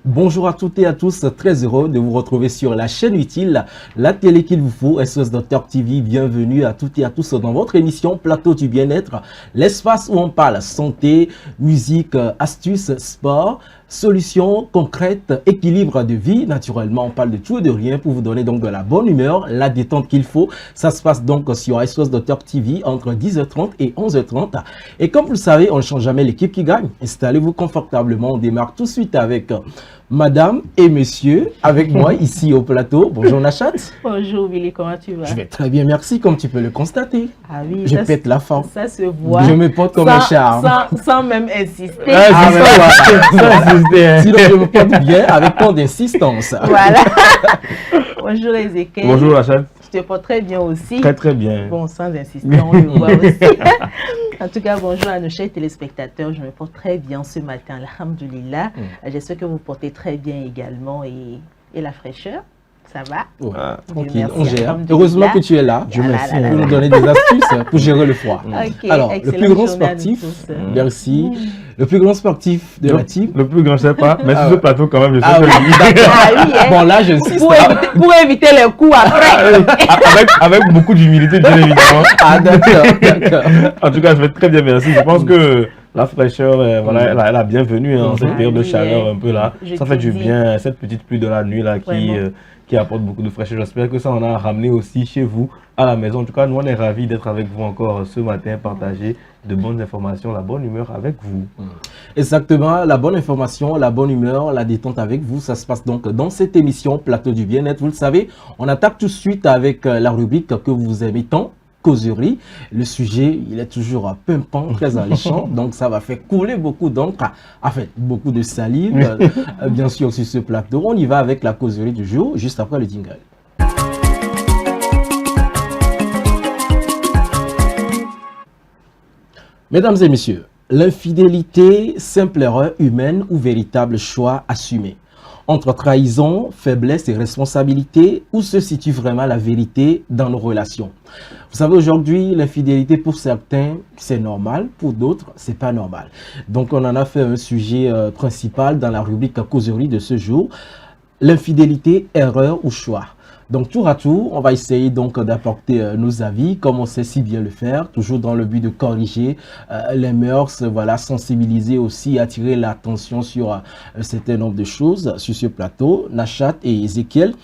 Bonjour à toutes et à tous, très heureux de vous retrouver sur la chaîne utile, la télé qu'il vous faut, SOS Docteur TV. Bienvenue à toutes et à tous dans votre émission Plateau du Bien-être, l'espace où on parle santé, musique, astuces, sport, solutions concrètes, équilibre de vie. Naturellement, on parle de tout et de rien pour vous donner donc de la bonne humeur, la détente qu'il faut. Ça se passe donc sur SOS Docteur TV entre 10h30 et 11h30. Et comme vous le savez, on ne change jamais l'équipe qui gagne. Installez-vous confortablement, on démarre tout de suite avec Madame et Monsieur, avec moi ici au plateau. Bonjour Nachat. Bonjour Billy, comment tu vas? Je vais très bien, merci, comme tu peux le constater. Ah oui, je pète la forme. Ça se voit. Je me porte comme un charme. Sans même insister. Ah, mais voilà. Sinon, je me porte bien avec tant d'insistance. Voilà. Bonjour Ezekiel. Bonjour Nachat. Je te porte très bien aussi. Très bien. Bon, sans insister, on le voit aussi. En tout cas, bonjour à nos chers téléspectateurs. Je me porte très bien ce matin, alhamdoulilah. J'espère que vous portez très bien également et la fraîcheur. Ça va? Ouais, tranquille, on gère. Heureusement que tu es là. Dieu merci pour nous donner des astuces pour gérer le froid. Okay, alors, le plus grand sportif, merci. Le plus grand sportif de la team. Le plus grand, je ne sais pas, mais sur ce plateau quand même, je sais que oui, hein. Bon, là, j'insiste. Pour éviter les coups après. avec beaucoup d'humilité, bien évidemment. Ah, d'accord. En tout cas, je vais très bien, merci. Je pense que la fraîcheur, voilà, elle est la bienvenue en cette période de chaleur un peu là. Ça fait du bien, cette petite pluie de la nuit là qui apporte beaucoup de fraîcheur. J'espère que ça en a ramené aussi chez vous, à la maison. En tout cas, nous, on est ravis d'être avec vous encore ce matin, partager de bonnes informations, la bonne humeur avec vous. Exactement, la bonne information, la bonne humeur, la détente avec vous. Ça se passe donc dans cette émission Plateau du Bien-être. Vous le savez, on attaque tout de suite avec la rubrique que vous aimez tant. Causerie. Le sujet, il est toujours pimpant, très alléchant, donc ça va faire couler beaucoup d'encre, enfin beaucoup de salive, bien sûr sur ce plateau. On y va avec la causerie du jour, juste après le jingle. Mesdames et messieurs, l'infidélité, simple erreur humaine ou véritable choix assumé? Entre trahison, faiblesse et responsabilité, où se situe vraiment la vérité dans nos relations? Vous savez, aujourd'hui, l'infidélité pour certains, c'est normal, pour d'autres, c'est pas normal. Donc, on en a fait un sujet principal dans la rubrique causerie de ce jour. L'infidélité, erreur ou choix? Donc, tour à tour, on va essayer donc d'apporter nos avis, comme on sait si bien le faire, toujours dans le but de corriger les mœurs, voilà, sensibiliser aussi, attirer l'attention sur un certain nombre de choses sur ce plateau, Nachat et Ezekiel.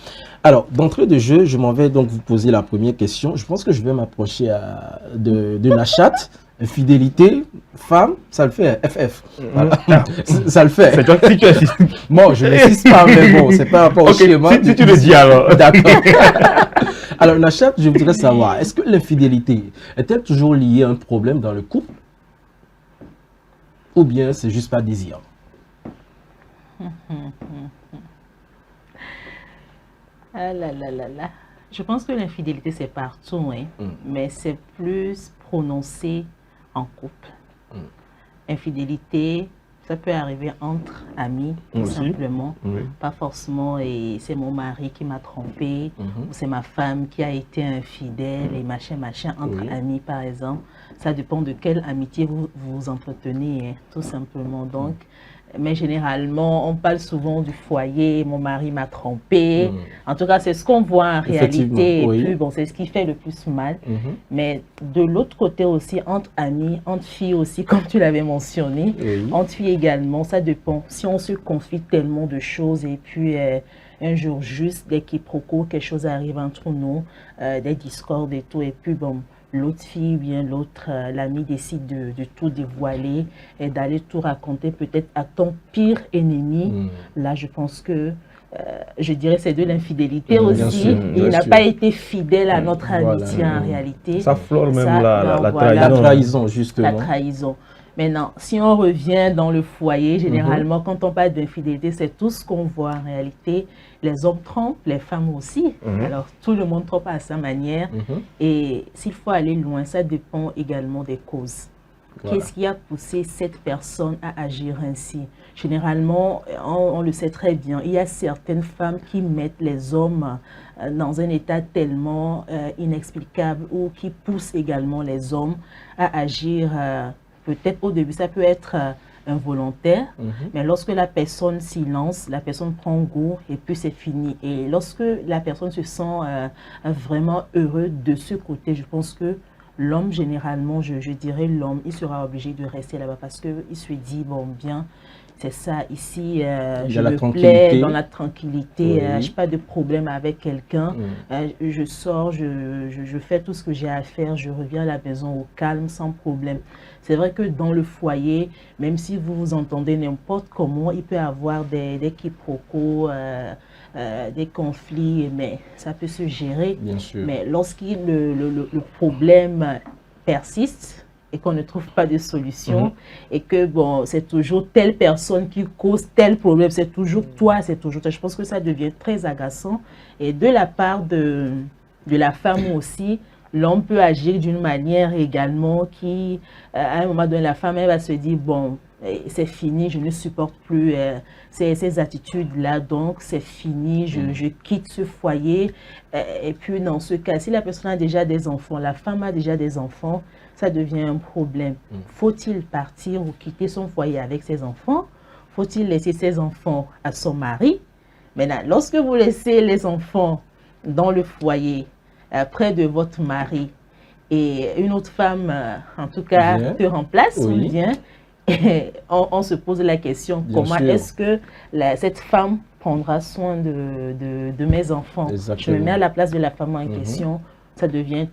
Alors, d'entrée de jeu, je m'en vais donc vous poser la première question. Je pense que je vais m'approcher de Nachat. Fidélité, femme, ça le fait, FF. Voilà. Ça le fait. C'est toi qui tu assistes. Moi, je n'insiste pas, mais bon, c'est pas rapport au schéma. Si tu le dis alors. D'accord. Alors, Nachat, je voudrais savoir, est-ce que l'infidélité est-elle toujours liée à un problème dans le couple? Ou bien c'est juste pas désir? Ah là là là là. Je pense que l'infidélité, c'est partout, hein, mais c'est plus prononcé en couple. Infidélité, ça peut arriver entre amis, tout simplement. Pas forcément, et c'est mon mari qui m'a trompé, ou c'est ma femme qui a été infidèle, et machin, entre amis, par exemple. Ça dépend de quelle amitié vous entretenez, hein, tout simplement. Donc, mais généralement, on parle souvent du foyer, mon mari m'a trompé. En tout cas, c'est ce qu'on voit en réalité. Et puis, bon, c'est ce qui fait le plus mal. Mais de l'autre côté aussi, entre amis, entre filles aussi, comme tu l'avais mentionné, entre filles également, ça dépend. Si on se confie tellement de choses et puis un jour juste, des quiproquos, quelque chose arrive entre nous, des discordes et tout, et puis bon, l'autre fille, bien l'autre, l'ami décide de tout dévoiler et d'aller tout raconter peut-être à ton pire ennemi. Là, je pense que, je dirais, c'est de l'infidélité aussi. Il n'a pas été fidèle à notre amitié en réalité. Ça flore même la trahison, justement. La trahison. Maintenant, si on revient dans le foyer, généralement, quand on parle d'infidélité, c'est tout ce qu'on voit en réalité. Les hommes trompent, les femmes aussi. Alors, tout le monde trompe à sa manière. Et s'il faut aller loin, ça dépend également des causes. Voilà. Qu'est-ce qui a poussé cette personne à agir ainsi? Généralement, on le sait très bien, il y a certaines femmes qui mettent les hommes dans un état tellement inexplicable ou qui poussent également les hommes à agir. Peut-être au début, ça peut être involontaire, mais lorsque la personne s'y lance, la personne prend goût et puis c'est fini. Et lorsque la personne se sent vraiment heureux de ce côté, je pense que l'homme, généralement, je dirais l'homme, il sera obligé de rester là-bas parce qu'il se dit, bon, bien, c'est ça, ici, je me plais dans la tranquillité, je n'ai pas de problème avec quelqu'un, je sors, je fais tout ce que j'ai à faire, je reviens à la maison au calme, sans problème. C'est vrai que dans le foyer, même si vous vous entendez n'importe comment, il peut y avoir des quiproquos, des conflits, mais ça peut se gérer. Bien sûr. Mais lorsqu'il le problème persiste et qu'on ne trouve pas de solution et que bon, c'est toujours telle personne qui cause tel problème, c'est toujours toi, c'est toujours toi. Je pense que ça devient très agaçant. Et de la part de la femme aussi, l'homme peut agir d'une manière également qui, à un moment donné, la femme, elle va se dire, bon, c'est fini, je ne supporte plus ces attitudes-là, donc c'est fini, je quitte ce foyer. Et puis dans ce cas, si la personne a déjà des enfants, la femme a déjà des enfants, ça devient un problème. Faut-il partir ou quitter son foyer avec ses enfants? Faut-il laisser ses enfants à son mari? Maintenant, lorsque vous laissez les enfants dans le foyer, près de votre mari, et une autre femme, en tout cas, te remplace ou vient, et on se pose la question, comment est-ce que cette femme prendra soin de mes enfants? Je me mets à la place de la femme en question. Ça devient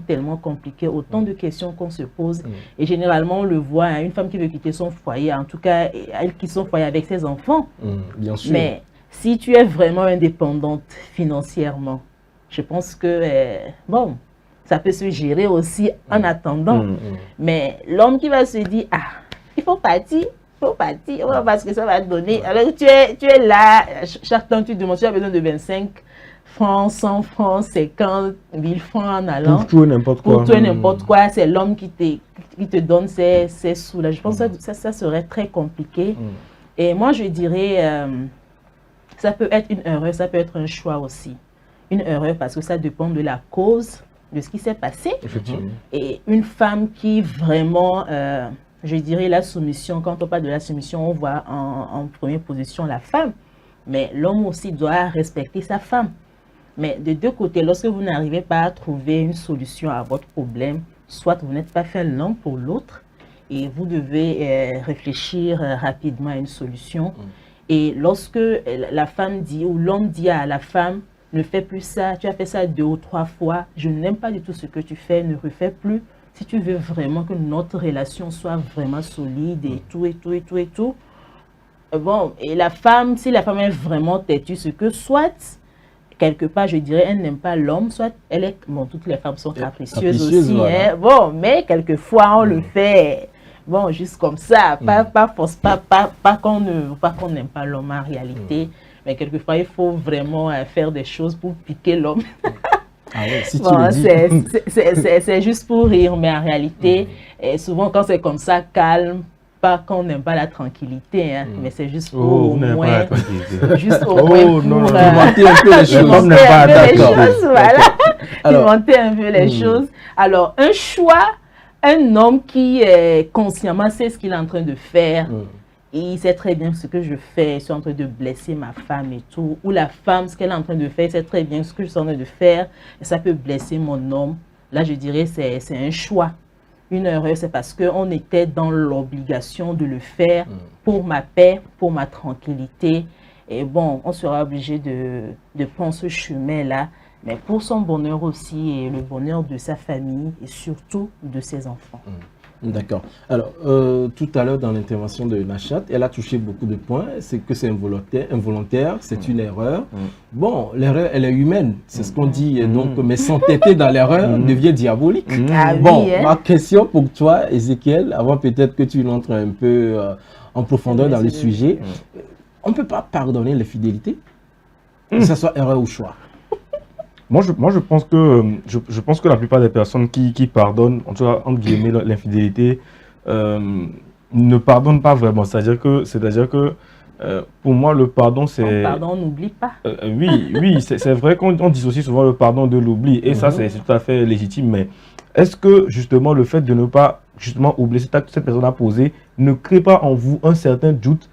tellement compliqué, autant de questions qu'on se pose. Et généralement, on le voit, hein, une femme qui veut quitter son foyer, en tout cas, elle quitte son foyer avec ses enfants. Bien sûr. Mais si tu es vraiment indépendante financièrement, je pense que, bon, ça peut se gérer aussi en attendant. Mais l'homme qui va se dire, ah, il faut partir, parce que ça va te donner. Alors tu es là, chaque temps tu demandes, tu as besoin de 25 francs, 100 francs, 50 000 francs en allant. Pour tout et n'importe quoi. Pour tout et n'importe quoi, c'est l'homme qui te donne ces sous-là. Je pense que ça serait très compliqué. Et moi, je dirais, ça peut être une erreur, ça peut être un choix aussi. Une erreur parce que ça dépend de la cause de ce qui s'est passé. Et une femme qui vraiment, je dirais la soumission, quand on parle de la soumission, on voit en première position la femme. Mais l'homme aussi doit respecter sa femme. Mais de deux côtés, lorsque vous n'arrivez pas à trouver une solution à votre problème, soit vous n'êtes pas fait l'un pour l'autre et vous devez réfléchir rapidement à une solution. Et lorsque la femme dit ou l'homme dit à la femme, ne fais plus ça, tu as fait ça 2 ou 3 fois, je n'aime pas du tout ce que tu fais, ne refais plus. Si tu veux vraiment que notre relation soit vraiment solide et tout, et tout, et tout, et tout. Bon, et la femme, si la femme est vraiment têtue, ce que soit, quelque part, je dirais, elle n'aime pas l'homme, soit elle est, bon, toutes les femmes sont capricieuses aussi, voilà. Hein, bon, mais quelquefois, on le fait, bon, juste comme ça, pas qu'on n'aime pas l'homme en réalité. Mais quelquefois, il faut vraiment faire des choses pour piquer l'homme. Ah ouais, si bon, c'est juste pour rire, mais en réalité, et souvent quand c'est comme ça, calme, pas qu'on n'aime pas la tranquillité, hein, mais c'est juste pour au moins... Juste au moins pour pimenter un peu les choses. Pimenter un peu les choses. Alors, un choix, un homme qui consciemment sait ce qu'il est en train de faire, il sait très bien ce que je fais, je suis en train de blesser ma femme et tout. Ou la femme, ce qu'elle est en train de faire, sait très bien ce que je suis en train de faire, et ça peut blesser mon homme. Là, je dirais c'est un choix. Une erreur, c'est parce qu'on était dans l'obligation de le faire pour ma paix, pour ma tranquillité. Et bon, on sera obligé de prendre ce chemin-là, mais pour son bonheur aussi, et le bonheur de sa famille, et surtout de ses enfants. D'accord. Alors, tout à l'heure, dans l'intervention de Nachat, elle a touché beaucoup de points. C'est que c'est involontaire, c'est une erreur. Bon, l'erreur, elle est humaine, c'est ce qu'on dit. Donc, mais s'entêter dans l'erreur devient diabolique. Bon, ma question pour toi, Ézéchiel, avant peut-être que tu entres un peu en profondeur dans le sujet, on ne peut pas pardonner l'infidélité, que ce soit erreur ou choix. Moi, je pense que la plupart des personnes qui pardonnent, en tout cas, entre guillemets, l'infidélité, ne pardonnent pas vraiment. C'est-à-dire que pour moi, le pardon, c'est... Pardon, on n'oublie pas. Oui, c'est vrai qu'on dissocie souvent le pardon de l'oubli. Et ça, c'est tout à fait légitime. Mais est-ce que, justement, le fait de ne pas justement oublié cet acte que cette personne a posé, ne crée pas en vous un certain doute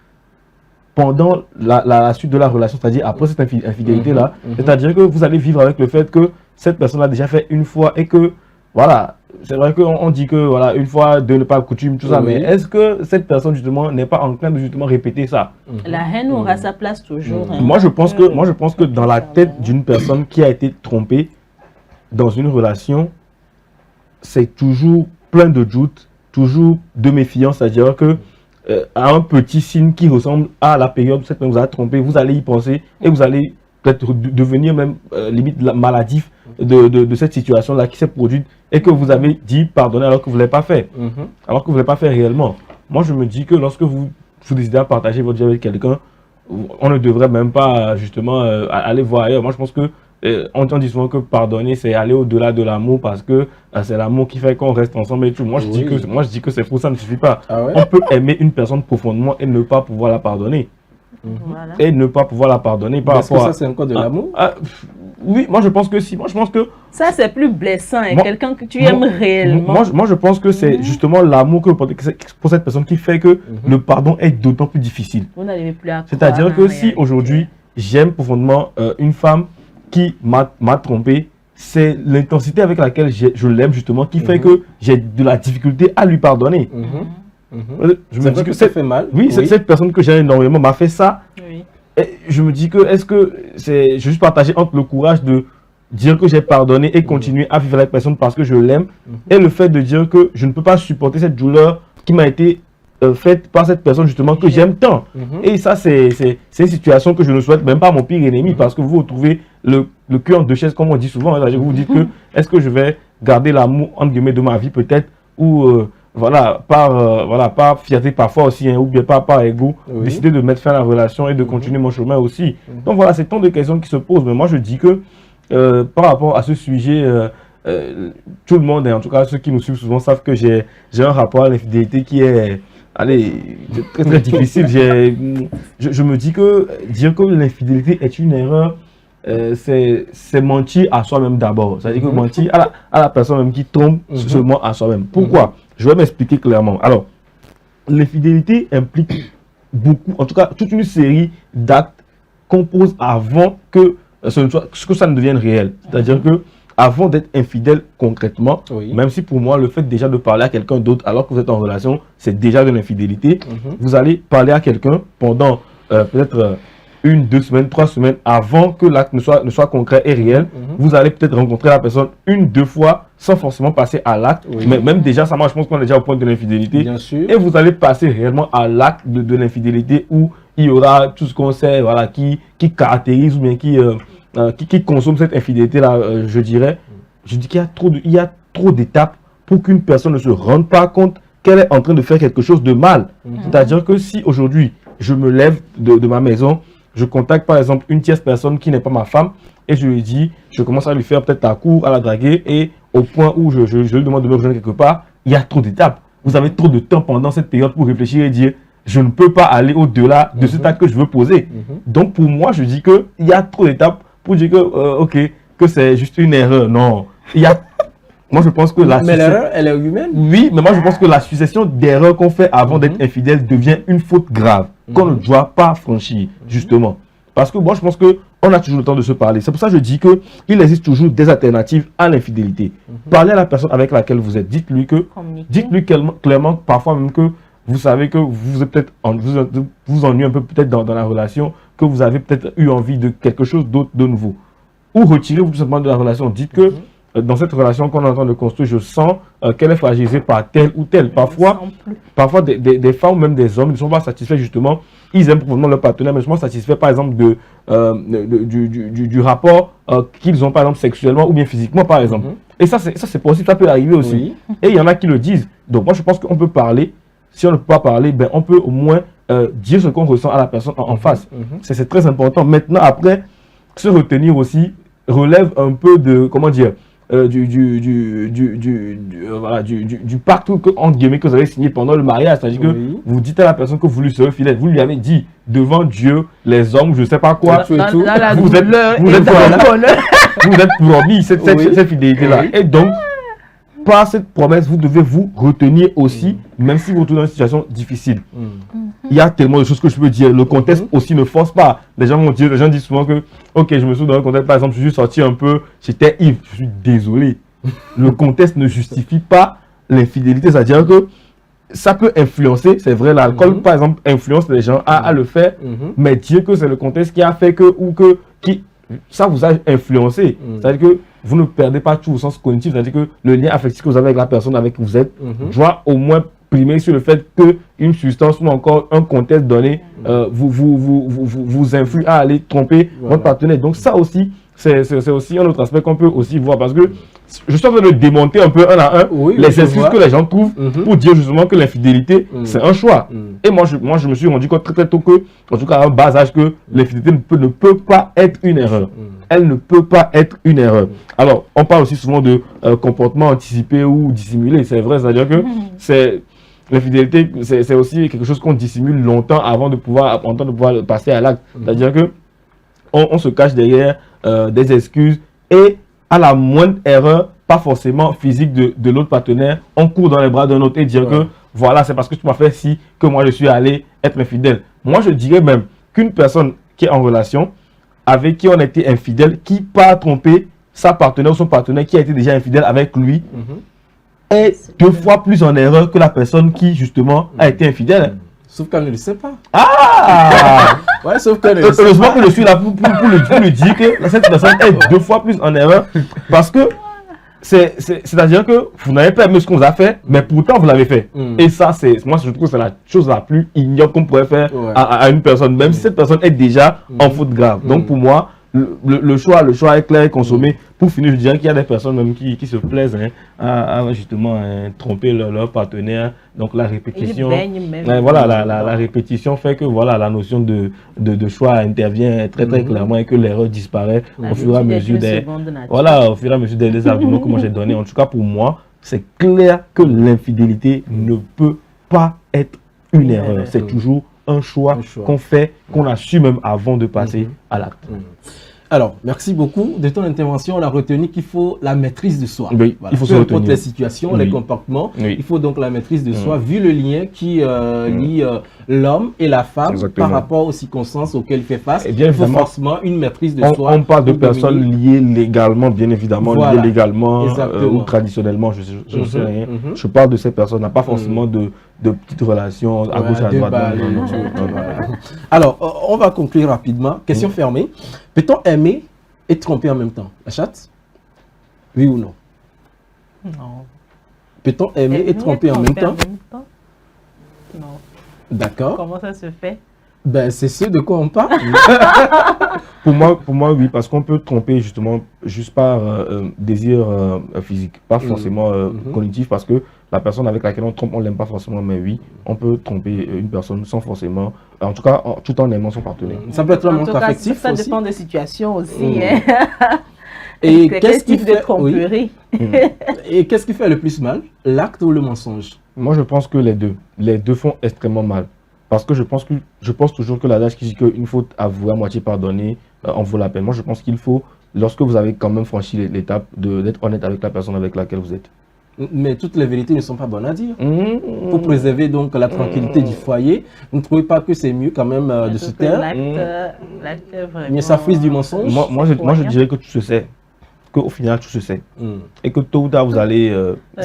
pendant la suite de la relation, c'est-à-dire après cette infidélité-là. C'est-à-dire que vous allez vivre avec le fait que cette personne l'a déjà fait une fois et que, voilà, c'est vrai qu'on dit que, voilà, une fois, deux ne pas coutume, tout ça, mais est-ce que cette personne, justement, n'est pas en train de, justement, répéter ça? La haine aura sa place toujours. Hein. Moi, je pense que dans la tête d'une personne qui a été trompée dans une relation, c'est toujours plein de doutes, toujours de méfiance, c'est-à-dire que à un petit signe qui ressemble à la période où cette personne vous a trompé, vous allez y penser et vous allez peut-être devenir même limite maladif de cette situation-là qui s'est produite et que vous avez dit pardonner alors que vous ne l'avez pas fait, alors que vous ne l'avez pas fait réellement. Moi, je me dis que lorsque vous décidez à partager votre vie avec quelqu'un, on ne devrait même pas justement aller voir ailleurs. Moi, je pense que on dit souvent que pardonner, c'est aller au-delà de l'amour parce que c'est l'amour qui fait qu'on reste ensemble et tout. Moi, je dis que c'est faux, ça ne suffit pas. Ah ouais? On peut aimer une personne profondément et ne pas pouvoir la pardonner. Voilà. Et ne pas pouvoir la pardonner par rapport à... Est-ce que ça, c'est encore de l'amour? Oui, moi, je pense que si. Moi, je pense que... Ça, c'est plus blessant. Quelqu'un que tu aimes réellement. Moi, je pense que c'est justement l'amour que pour cette personne qui fait que le pardon est d'autant plus difficile. Vous n'arrivez plus à... C'est-à-dire que si aujourd'hui, j'aime profondément une femme qui m'a trompé, c'est l'intensité avec laquelle je l'aime justement qui fait que j'ai de la difficulté à lui pardonner. Je me dis que ça fait mal. Oui, cette personne que j'aime énormément m'a fait ça. Oui. Et je me dis que est-ce que c'est juste partager entre le courage de dire que j'ai pardonné et continuer à vivre avec la personne parce que je l'aime et le fait de dire que je ne peux pas supporter cette douleur qui m'a été faite par cette personne justement que j'aime tant. Et ça, c'est une situation que je ne souhaite même pas à mon pire ennemi parce que vous retrouvez le cul en deux chaises comme on dit souvent. Vous vous dites que est-ce que je vais garder l'amour entre guillemets de ma vie peut-être ou voilà, par fierté parfois aussi, ou bien par ego, décider de mettre fin à la relation et de continuer mon chemin aussi. Donc voilà, c'est tant de questions qui se posent. Mais moi, je dis que par rapport à ce sujet, tout le monde, et en tout cas ceux qui me suivent souvent, savent que j'ai un rapport à l'infidélité qui est très très difficile. Je me dis que dire que l'infidélité est une erreur, c'est mentir à soi-même d'abord. C'est-à-dire que mentir à la personne même qui trompe seulement à soi-même. Pourquoi? Je vais m'expliquer clairement. Alors, l'infidélité implique beaucoup, en tout cas toute une série d'actes qu'on pose avant que ça ne devienne réel. C'est-à-dire que avant d'être infidèle concrètement, même si pour moi le fait déjà de parler à quelqu'un d'autre alors que vous êtes en relation, c'est déjà de l'infidélité, vous allez parler à quelqu'un pendant peut-être 1, 2 semaines, 3 semaines avant que l'acte ne soit concret et réel. Vous allez peut-être rencontrer la personne 1, 2 fois sans forcément passer à l'acte. Mais même déjà, ça marche, je pense qu'on est déjà au point de l'infidélité. Et vous allez passer réellement à l'acte de l'infidélité où il y aura tout ce qu'on sait, voilà, qui caractérise ou bien qui consomme cette infidélité-là, je dirais. Je dis qu'il y a trop d'étapes pour qu'une personne ne se rende pas compte qu'elle est en train de faire quelque chose de mal. C'est-à-dire que si aujourd'hui, je me lève de ma maison, je contacte par exemple une tierce personne qui n'est pas ma femme et je lui dis, je commence à lui faire peut-être la cour, à la draguer et au point où je lui demande de me rejoindre quelque part, il y a trop d'étapes. Vous avez trop de temps pendant cette période pour réfléchir et dire, je ne peux pas aller au-delà de cet acte que je veux poser. Donc pour moi, je dis qu'il y a trop d'étapes pour dire que, que c'est juste une erreur. Non, il y a... Moi, je pense que mais l'erreur, elle est humaine. Oui, mais moi, je pense que la succession d'erreurs qu'on fait avant d'être infidèle devient une faute grave qu'on ne doit pas franchir, justement. Parce que moi, je pense qu'on a toujours le temps de se parler. C'est pour ça que je dis qu'il existe toujours des alternatives à l'infidélité. Parlez à la personne avec laquelle vous êtes. Dites-lui clairement, parfois même que vous savez que vous êtes peut-être vous ennuyez un peu peut-être dans la relation, que vous avez peut-être eu envie de quelque chose d'autre de nouveau. Ou retirez-vous tout simplement de la relation. Dites que dans cette relation qu'on est en train de construire, je sens qu'elle est fragilisée par tel ou tel. Parfois des femmes ou même des hommes ne sont pas satisfaits justement. Ils aiment profondément leur partenaire, mais ne sont pas satisfaits par exemple du rapport qu'ils ont par exemple sexuellement ou bien physiquement par exemple. Et ça c'est possible, ça peut arriver aussi. Et il y en a qui le disent. Donc moi je pense qu'on peut parler. Si on ne peut pas parler, ben, on peut au moins dire ce qu'on ressent à la personne en face. C'est très important. Maintenant après, se retenir aussi relève un peu de, comment dire, du pacte entre guillemets que vous avez signé pendant le mariage. C'est-à-dire que vous dites à la personne que vous lui serez fidèle, vous lui avez dit devant Dieu, les hommes, je ne sais pas quoi, vous êtes promis cette fidélité-là. Et donc, par cette promesse, vous devez vous retenir aussi, même si vous vous trouvez dans une situation difficile. Il y a tellement de choses que je peux dire. Le contexte aussi ne force pas. Les gens disent souvent que, ok, je me souviens dans le contexte, par exemple, je suis sorti un peu, j'étais ivre, je suis désolé. Le contexte ne justifie pas l'infidélité, c'est-à-dire que ça peut influencer, c'est vrai, l'alcool, par exemple, influence les gens à le faire, mais dire que c'est le contexte qui a fait que, ça vous a influencé. C'est-à-dire que vous ne perdez pas tout au sens cognitif, c'est-à-dire que le lien affectif que vous avez avec la personne avec qui vous êtes doit au moins primer sur le fait qu'une substance ou encore un contexte donné vous influe à aller tromper votre partenaire. Donc ça aussi, c'est aussi un autre aspect qu'on peut aussi voir, parce que je suis en train de démonter un peu un à un les excuses que les gens trouvent pour dire justement que l'infidélité, c'est un choix. Et moi, je me suis rendu compte très tôt que, en tout cas à un bas âge, que l'infidélité ne peut pas être une erreur. Elle ne peut pas être une erreur. Alors, on parle aussi souvent de comportement anticipé ou dissimulé. C'est vrai, c'est-à-dire que l'infidélité, c'est aussi quelque chose qu'on dissimule longtemps avant de pouvoir passer à l'acte. C'est-à-dire que on se cache derrière des excuses et à la moindre erreur, pas forcément physique de l'autre partenaire, on court dans les bras d'un autre et dire que voilà, c'est parce que tu m'as fait ci que moi je suis allé être infidèle. Moi, je dirais même qu'une personne qui est en relation, avec qui on a été infidèle, qui pas trompé sa partenaire ou son partenaire qui a été déjà infidèle avec lui, est 2 fois plus en erreur que la personne qui justement a été infidèle. Sauf qu'elle ne le sait pas. Ah ouais, sauf qu'elle ne le sait pas. Heureusement que je suis là pour lui dire que cette personne est 2 fois plus en erreur. Parce que c'est-à-dire que vous n'avez pas aimé ce qu'on vous a fait, mais pourtant vous l'avez fait. Et ça, moi je trouve que c'est la chose la plus ignoble qu'on pourrait faire à une personne, même si cette personne est déjà en faute grave. Donc pour moi, le choix est clair et consommé. Pour finir, je dirais qu'il y a des personnes même qui se plaisent à justement tromper leur partenaire. Donc la répétition, voilà, la répétition fait que voilà, la notion de choix intervient très très clairement et que l'erreur disparaît au fur et à mesure des arguments que moi j'ai donnés. En tout cas pour moi, c'est clair que l'infidélité ne peut pas être une erreur. C'est toujours un choix qu'on fait, qu'on assume même avant de passer à l'acte. Alors, merci beaucoup de ton intervention. On a retenu qu'il faut la maîtrise de soi. Oui, voilà. Il faut peu importe les situations, les comportements, il faut donc la maîtrise de soi, vu le lien qui lie l'homme et la femme par rapport aux circonstances auxquelles il fait face. Et bien il faut forcément une maîtrise de soi. On parle de personnes liées légalement, bien évidemment, liées légalement ou traditionnellement, je ne sais rien. Je parle de ces personnes, pas forcément de petites relations à gauche à droite. Alors, on va conclure rapidement. Question fermée. Peut-on aimer et tromper en même temps? La chatte? Oui ou non? Non. Peut-on aimer et tromper en même temps? Non. D'accord. Comment ça se fait? Ben, c'est ce de quoi on parle. Pour moi, oui, parce qu'on peut tromper justement juste par désir physique, pas forcément cognitif, parce que la personne avec laquelle on trompe, on l'aime pas forcément, mais oui, on peut tromper une personne sans forcément, en tout cas, tout en aimant son partenaire. Ça peut être un manque affectif ça aussi. dépend des situations aussi. Et qu'est-ce qui fait de tromperie? Et qu'est-ce qui fait le plus mal, l'acte ou le mensonge? Moi, je pense que les deux font extrêmement mal. Parce que je pense toujours que l'adage qui dit qu'une faute avouée à moitié pardonnée en vaut la peine. Moi, je pense qu'il faut, lorsque vous avez quand même franchi l'étape d'être honnête avec la personne avec laquelle vous êtes. Mais toutes les vérités ne sont pas bonnes à dire. Pour préserver donc la tranquillité du foyer, vous ne trouvez pas que c'est mieux quand même de se taire? L'acte est vraiment... Mais ça frise du mensonge. Moi, je dirais que tu se sais. Qu'au final, tu se sais. Et que tôt ou tard, vous allez...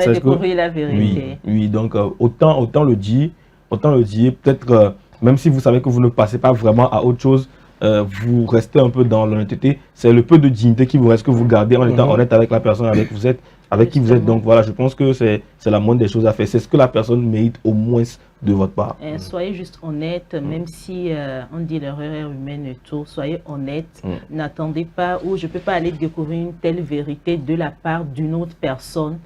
découvrir la vérité. Oui, donc autant le dire. Peut-être, même si vous savez que vous ne passez pas vraiment à autre chose, vous restez un peu dans l'honnêteté. C'est le peu de dignité qui vous reste que vous gardez en étant honnête avec la personne avec qui vous êtes. Donc voilà, je pense que c'est la moindre des choses à faire. C'est ce que la personne mérite au moins de votre part. Soyez juste honnête, même si on dit l'erreur est humaine et tout, soyez honnête. N'attendez pas, ou je ne peux pas aller découvrir une telle vérité de la part d'une autre personne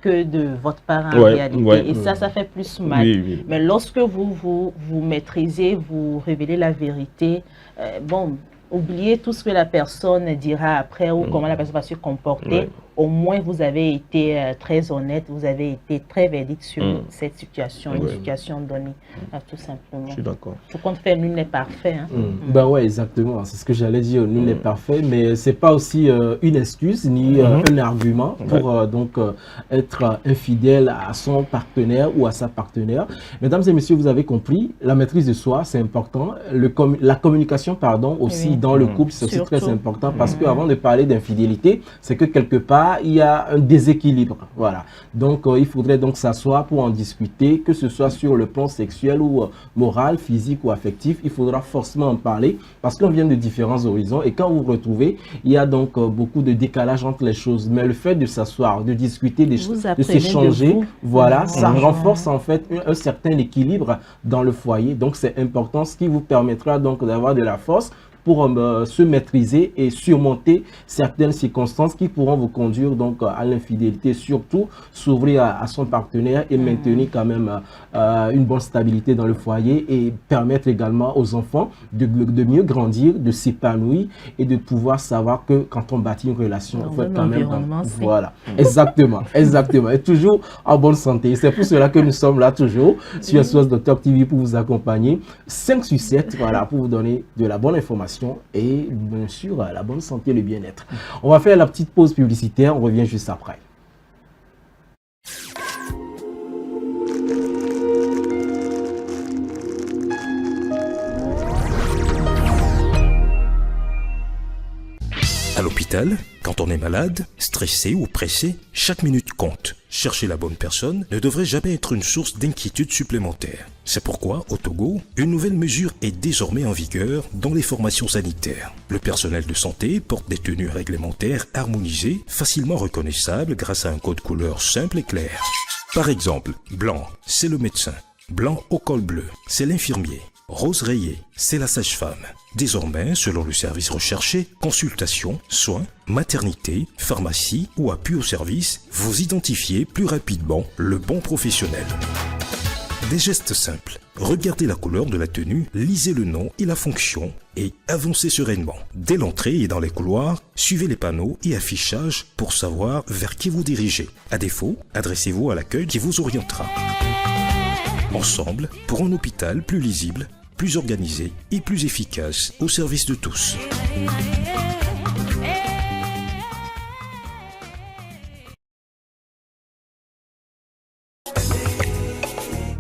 que de votre part en réalité. Et ça fait plus mal. Oui. Mais lorsque vous maîtrisez, vous révélez la vérité, oubliez tout ce que la personne dira après ou comment la personne va se comporter. au moins vous avez été très honnête, vous avez été très véridique sur cette situation, une situation donnée, tout simplement. Je suis d'accord. Tout compte fait, nul n'est parfait. Hein. Ben ouais, exactement, c'est ce que j'allais dire, nul n'est parfait, mais c'est pas aussi une excuse ni un argument pour donc être infidèle à son partenaire ou à sa partenaire. Mesdames et messieurs, vous avez compris, la maîtrise de soi, c'est important. La communication, pardon, aussi dans le couple, c'est aussi très important parce qu'avant de parler d'infidélité, c'est que quelque part, il y a un déséquilibre. Voilà. Donc, il faudrait donc s'asseoir pour en discuter, que ce soit sur le plan sexuel ou moral, physique ou affectif. Il faudra forcément en parler parce qu'on vient de différents horizons et quand vous vous retrouvez, il y a donc beaucoup de décalage entre les choses. Mais le fait de s'asseoir, de discuter, de s'échanger, voilà, ça renforce en fait un certain équilibre dans le foyer. Donc, c'est important, ce qui vous permettra donc d'avoir de la force pour se maîtriser et surmonter certaines circonstances qui pourront vous conduire donc à l'infidélité, surtout s'ouvrir à son partenaire et maintenir quand même une bonne stabilité dans le foyer et permettre également aux enfants de mieux grandir, de s'épanouir et de pouvoir savoir que quand on bâtit une relation, en fait quand même, voilà, exactement, exactement, et toujours en bonne santé. C'est pour cela que nous sommes là toujours sur SOS Docteur TV pour vous accompagner 5 sur 7, voilà, pour vous donner de la bonne information et bien sûr la bonne santé et le bien-être. On va faire la petite pause publicitaire, on revient juste après. À l'hôpital, quand on est malade, stressé ou pressé, chaque minute compte. Chercher la bonne personne ne devrait jamais être une source d'inquiétude supplémentaire. C'est pourquoi, au Togo, une nouvelle mesure est désormais en vigueur dans les formations sanitaires. Le personnel de santé porte des tenues réglementaires harmonisées, facilement reconnaissables grâce à un code couleur simple et clair. Par exemple, blanc, c'est le médecin. Blanc au col bleu, c'est l'infirmier. Rose rayée, c'est la sage-femme. Désormais, selon le service recherché, consultation, soins, maternité, pharmacie ou appui au service, vous identifiez plus rapidement le bon professionnel. Des gestes simples. Regardez la couleur de la tenue, lisez le nom et la fonction et avancez sereinement. Dès l'entrée et dans les couloirs, suivez les panneaux et affichages pour savoir vers qui vous dirigez. À défaut, adressez-vous à l'accueil qui vous orientera. Ensemble, pour un hôpital plus lisible, plus organisé et plus efficace au service de tous.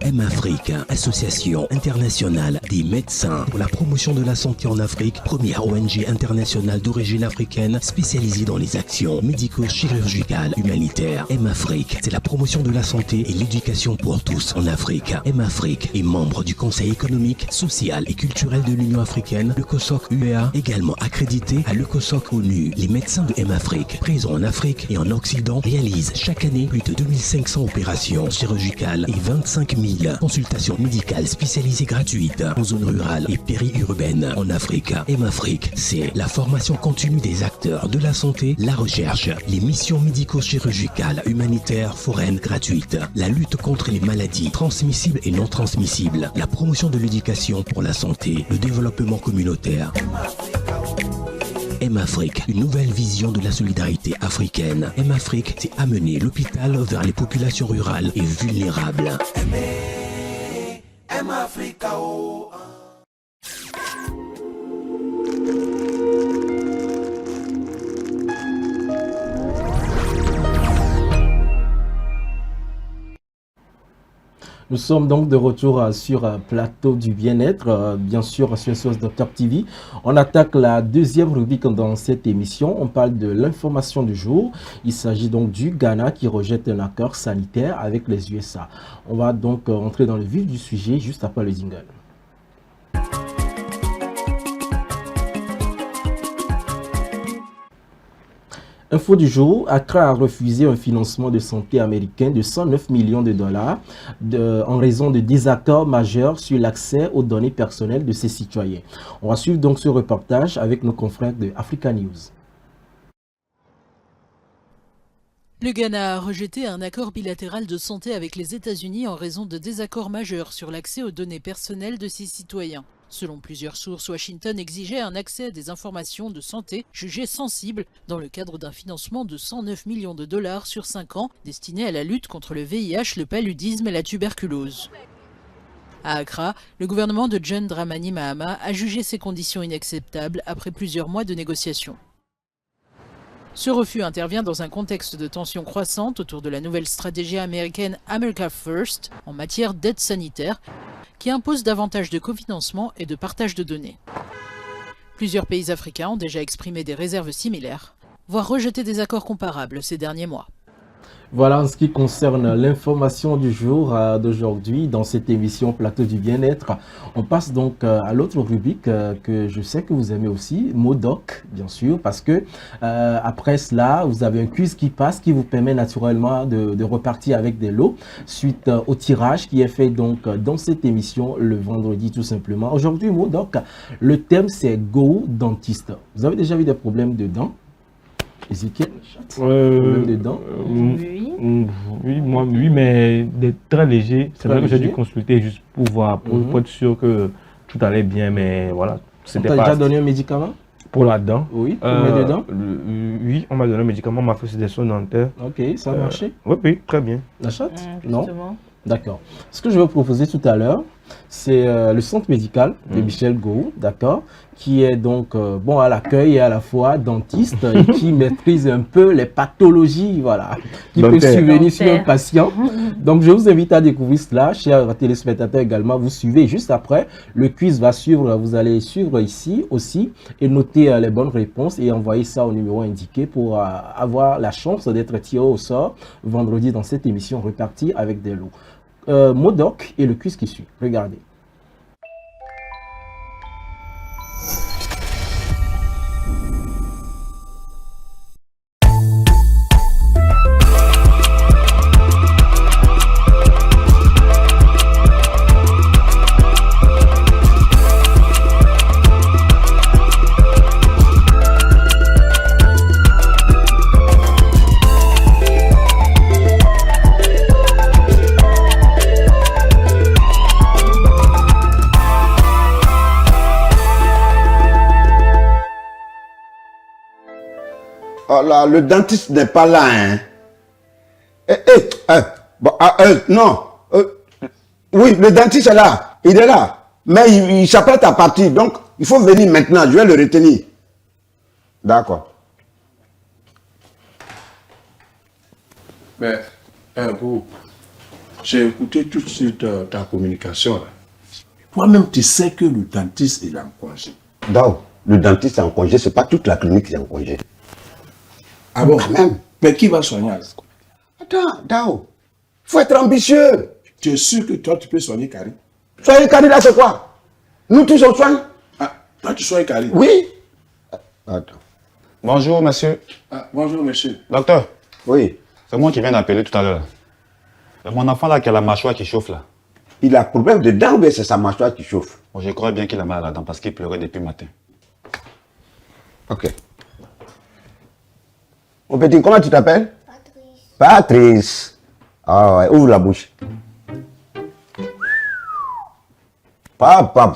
M-Afrique, association internationale des médecins pour la promotion de la santé en Afrique, première ONG internationale d'origine africaine spécialisée dans les actions médico-chirurgicales humanitaires. M-Afrique, c'est la promotion de la santé et l'éducation pour tous en Afrique. M-Afrique est membre du Conseil économique, social et culturel de l'Union africaine, le COSOC UEA, également accrédité à le COSOC ONU. Les médecins de M-Afrique, présents en Afrique et en Occident, réalisent chaque année plus de 2500 opérations chirurgicales et 25 000 consultations médicales spécialisées gratuites en zone rurale et périurbaine en Afrique. M-Afrique, c'est la formation continue des acteurs de la santé, la recherche, les missions médico-chirurgicales humanitaires foraines gratuites, la lutte contre les maladies transmissibles et non transmissibles, la promotion de l'éducation pour la santé, le développement communautaire. M-Afrique, une nouvelle vision de la solidarité africaine. M-Afrique, c'est amener l'hôpital vers les populations rurales et vulnérables. Nous sommes donc de retour sur Plateau du Bien-être, bien sûr sur SOS Docteur TV. On attaque la deuxième rubrique dans cette émission. On parle de l'information du jour. Il s'agit donc du Ghana qui rejette un accord sanitaire avec les USA. On va donc entrer dans le vif du sujet juste après le jingle. Info du jour, Accra a refusé un financement de santé américain de 109 millions de dollars en raison de désaccords majeurs sur l'accès aux données personnelles de ses citoyens. On va suivre donc ce reportage avec nos confrères de Africa News. Le Ghana a rejeté un accord bilatéral de santé avec les États-Unis en raison de désaccords majeurs sur l'accès aux données personnelles de ses citoyens. Selon plusieurs sources, Washington exigeait un accès à des informations de santé jugées sensibles dans le cadre d'un financement de 109 millions de dollars sur 5 ans destiné à la lutte contre le VIH, le paludisme et la tuberculose. À Accra, le gouvernement de John Dramani Mahama a jugé ces conditions inacceptables après plusieurs mois de négociations. Ce refus intervient dans un contexte de tensions croissantes autour de la nouvelle stratégie américaine America First en matière d'aide sanitaire qui impose davantage de cofinancement et de partage de données. Plusieurs pays africains ont déjà exprimé des réserves similaires, voire rejeté des accords comparables ces derniers mois. Voilà en ce qui concerne l'information du jour d'aujourd'hui dans cette émission Plateau du Bien-être. On passe donc à l'autre rubrique que je sais que vous aimez aussi, Modoc, bien sûr, parce que après cela, vous avez un quiz qui passe qui vous permet naturellement de repartir avec des lots suite au tirage qui est fait donc dans cette émission le vendredi tout simplement. Aujourd'hui, Modoc, le thème c'est Go dentiste. Vous avez déjà eu des problèmes de dents? Ezekiel, problème de dents? Oui, mais des très légers. C'est vrai que j'ai dû consulter juste pour voir, pour être sûr que tout allait bien, mais voilà. On t'a déjà donné un médicament? Pour la dent? Oui, pour mettre dedans? Oui, on m'a donné un médicament, on m'a fait des soins dentaires. Ok, ça a marché? Oui, très bien. La chatte? Non? D'accord. Ce que je vais vous proposer tout à l'heure, c'est le centre médical de Michel Gou, d'accord, qui est donc bon à l'accueil et à la fois dentiste et qui maîtrise un peu les pathologies, voilà, qui peut survenir sur un patient. Donc je vous invite à découvrir cela, chers téléspectateurs également. Vous suivez juste après, le quiz va suivre, vous allez suivre ici aussi et noter les bonnes réponses et envoyer ça au numéro indiqué pour avoir la chance d'être tiré au sort vendredi dans cette émission repartie avec des lots. Modoc et le quiz qui suit. Regardez. Oh là, le dentiste n'est pas là, hein. Non. Oui, le dentiste est là. Il est là. Mais il s'apprête à partir. Donc, il faut venir maintenant. Je vais le retenir. D'accord. Mais, gros, j'ai écouté tout de suite ta communication, là. Toi-même, tu sais que le dentiste est en congé. Dao, le dentiste est en congé. C'est pas toute la clinique qui est en congé. Ah bon? Quand même. Mais qui va soigner? Attends, Dao, il faut être ambitieux. Tu es sûr que toi, tu peux soigner Carrie? Soigner Carrie, là, c'est quoi? Nous tous, on soigne. Ah, toi, tu soignes Carrie? Oui. Attends. Bonjour, monsieur. Ah, bonjour, monsieur. Docteur, Oui. c'est moi qui viens d'appeler tout à l'heure. Mon enfant là qui a la mâchoire qui chauffe là. Il a problème de dents ou bien c'est sa mâchoire qui chauffe? Bon, je crois bien qu'il a mal à la dent parce qu'il pleurait depuis le matin. Ok. Mon petit, comment tu t'appelles? Patrice. Patrice. Ah ouais, ouvre la bouche. Papa.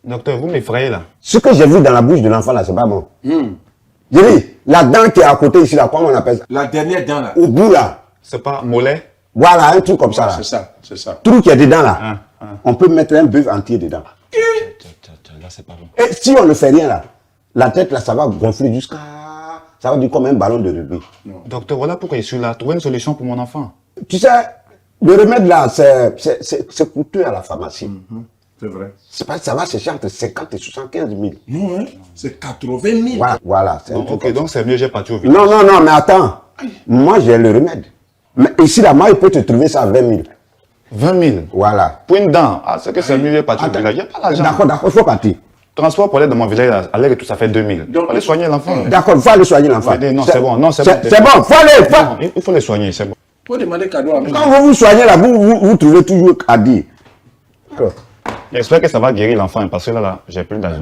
Docteur, vous m'effrayez là. Ce que j'ai vu dans la bouche de l'enfant là, c'est pas bon. J'ai dit, la dent qui est à côté ici là, comment on appelle ça? La dernière dent là. Au bout là. C'est pas mollet? Voilà, un truc comme ça là. C'est ça, c'est ça. Trou qui est dedans là. On peut mettre un bœuf entier dedans. Là, c'est pas bon. Et si on ne fait rien là, la tête là, ça va gonfler jusqu'à... Ça va dire comme un ballon de rugby. Docteur, voilà pourquoi je suis là. Trouvez une solution pour mon enfant. Tu sais, le remède là, c'est coûteux à la pharmacie. C'est vrai. C'est pas, ça va chercher entre 50 et 75 000. Non, hein, c'est 80 000. Voilà. Bon, ok, donc c'est mieux, j'ai parti au village. Non, mais attends. Moi, j'ai le remède. Mais ici, là, moi, il peut te trouver ça à 20 000. 20 000? Voilà. Pour une dent? Ah, c'est que c'est mieux, j'ai parti au village. Il n'y a pas l'argent. D'accord, il faut partir. Transport pour aller dans mon village, aller et tout, ça fait 2 000. Il faut aller soigner l'enfant. D'accord, il faut aller soigner l'enfant. Non, c'est bon. Non, c'est bon. C'est bon, faut aller. Non, il faut les soigner, c'est bon. Il faut demander cadeau à moi. Quand vous vous soignez là, vous trouvez toujours à dire. Alors. J'espère que ça va guérir l'enfant parce que là, j'ai plus d'argent.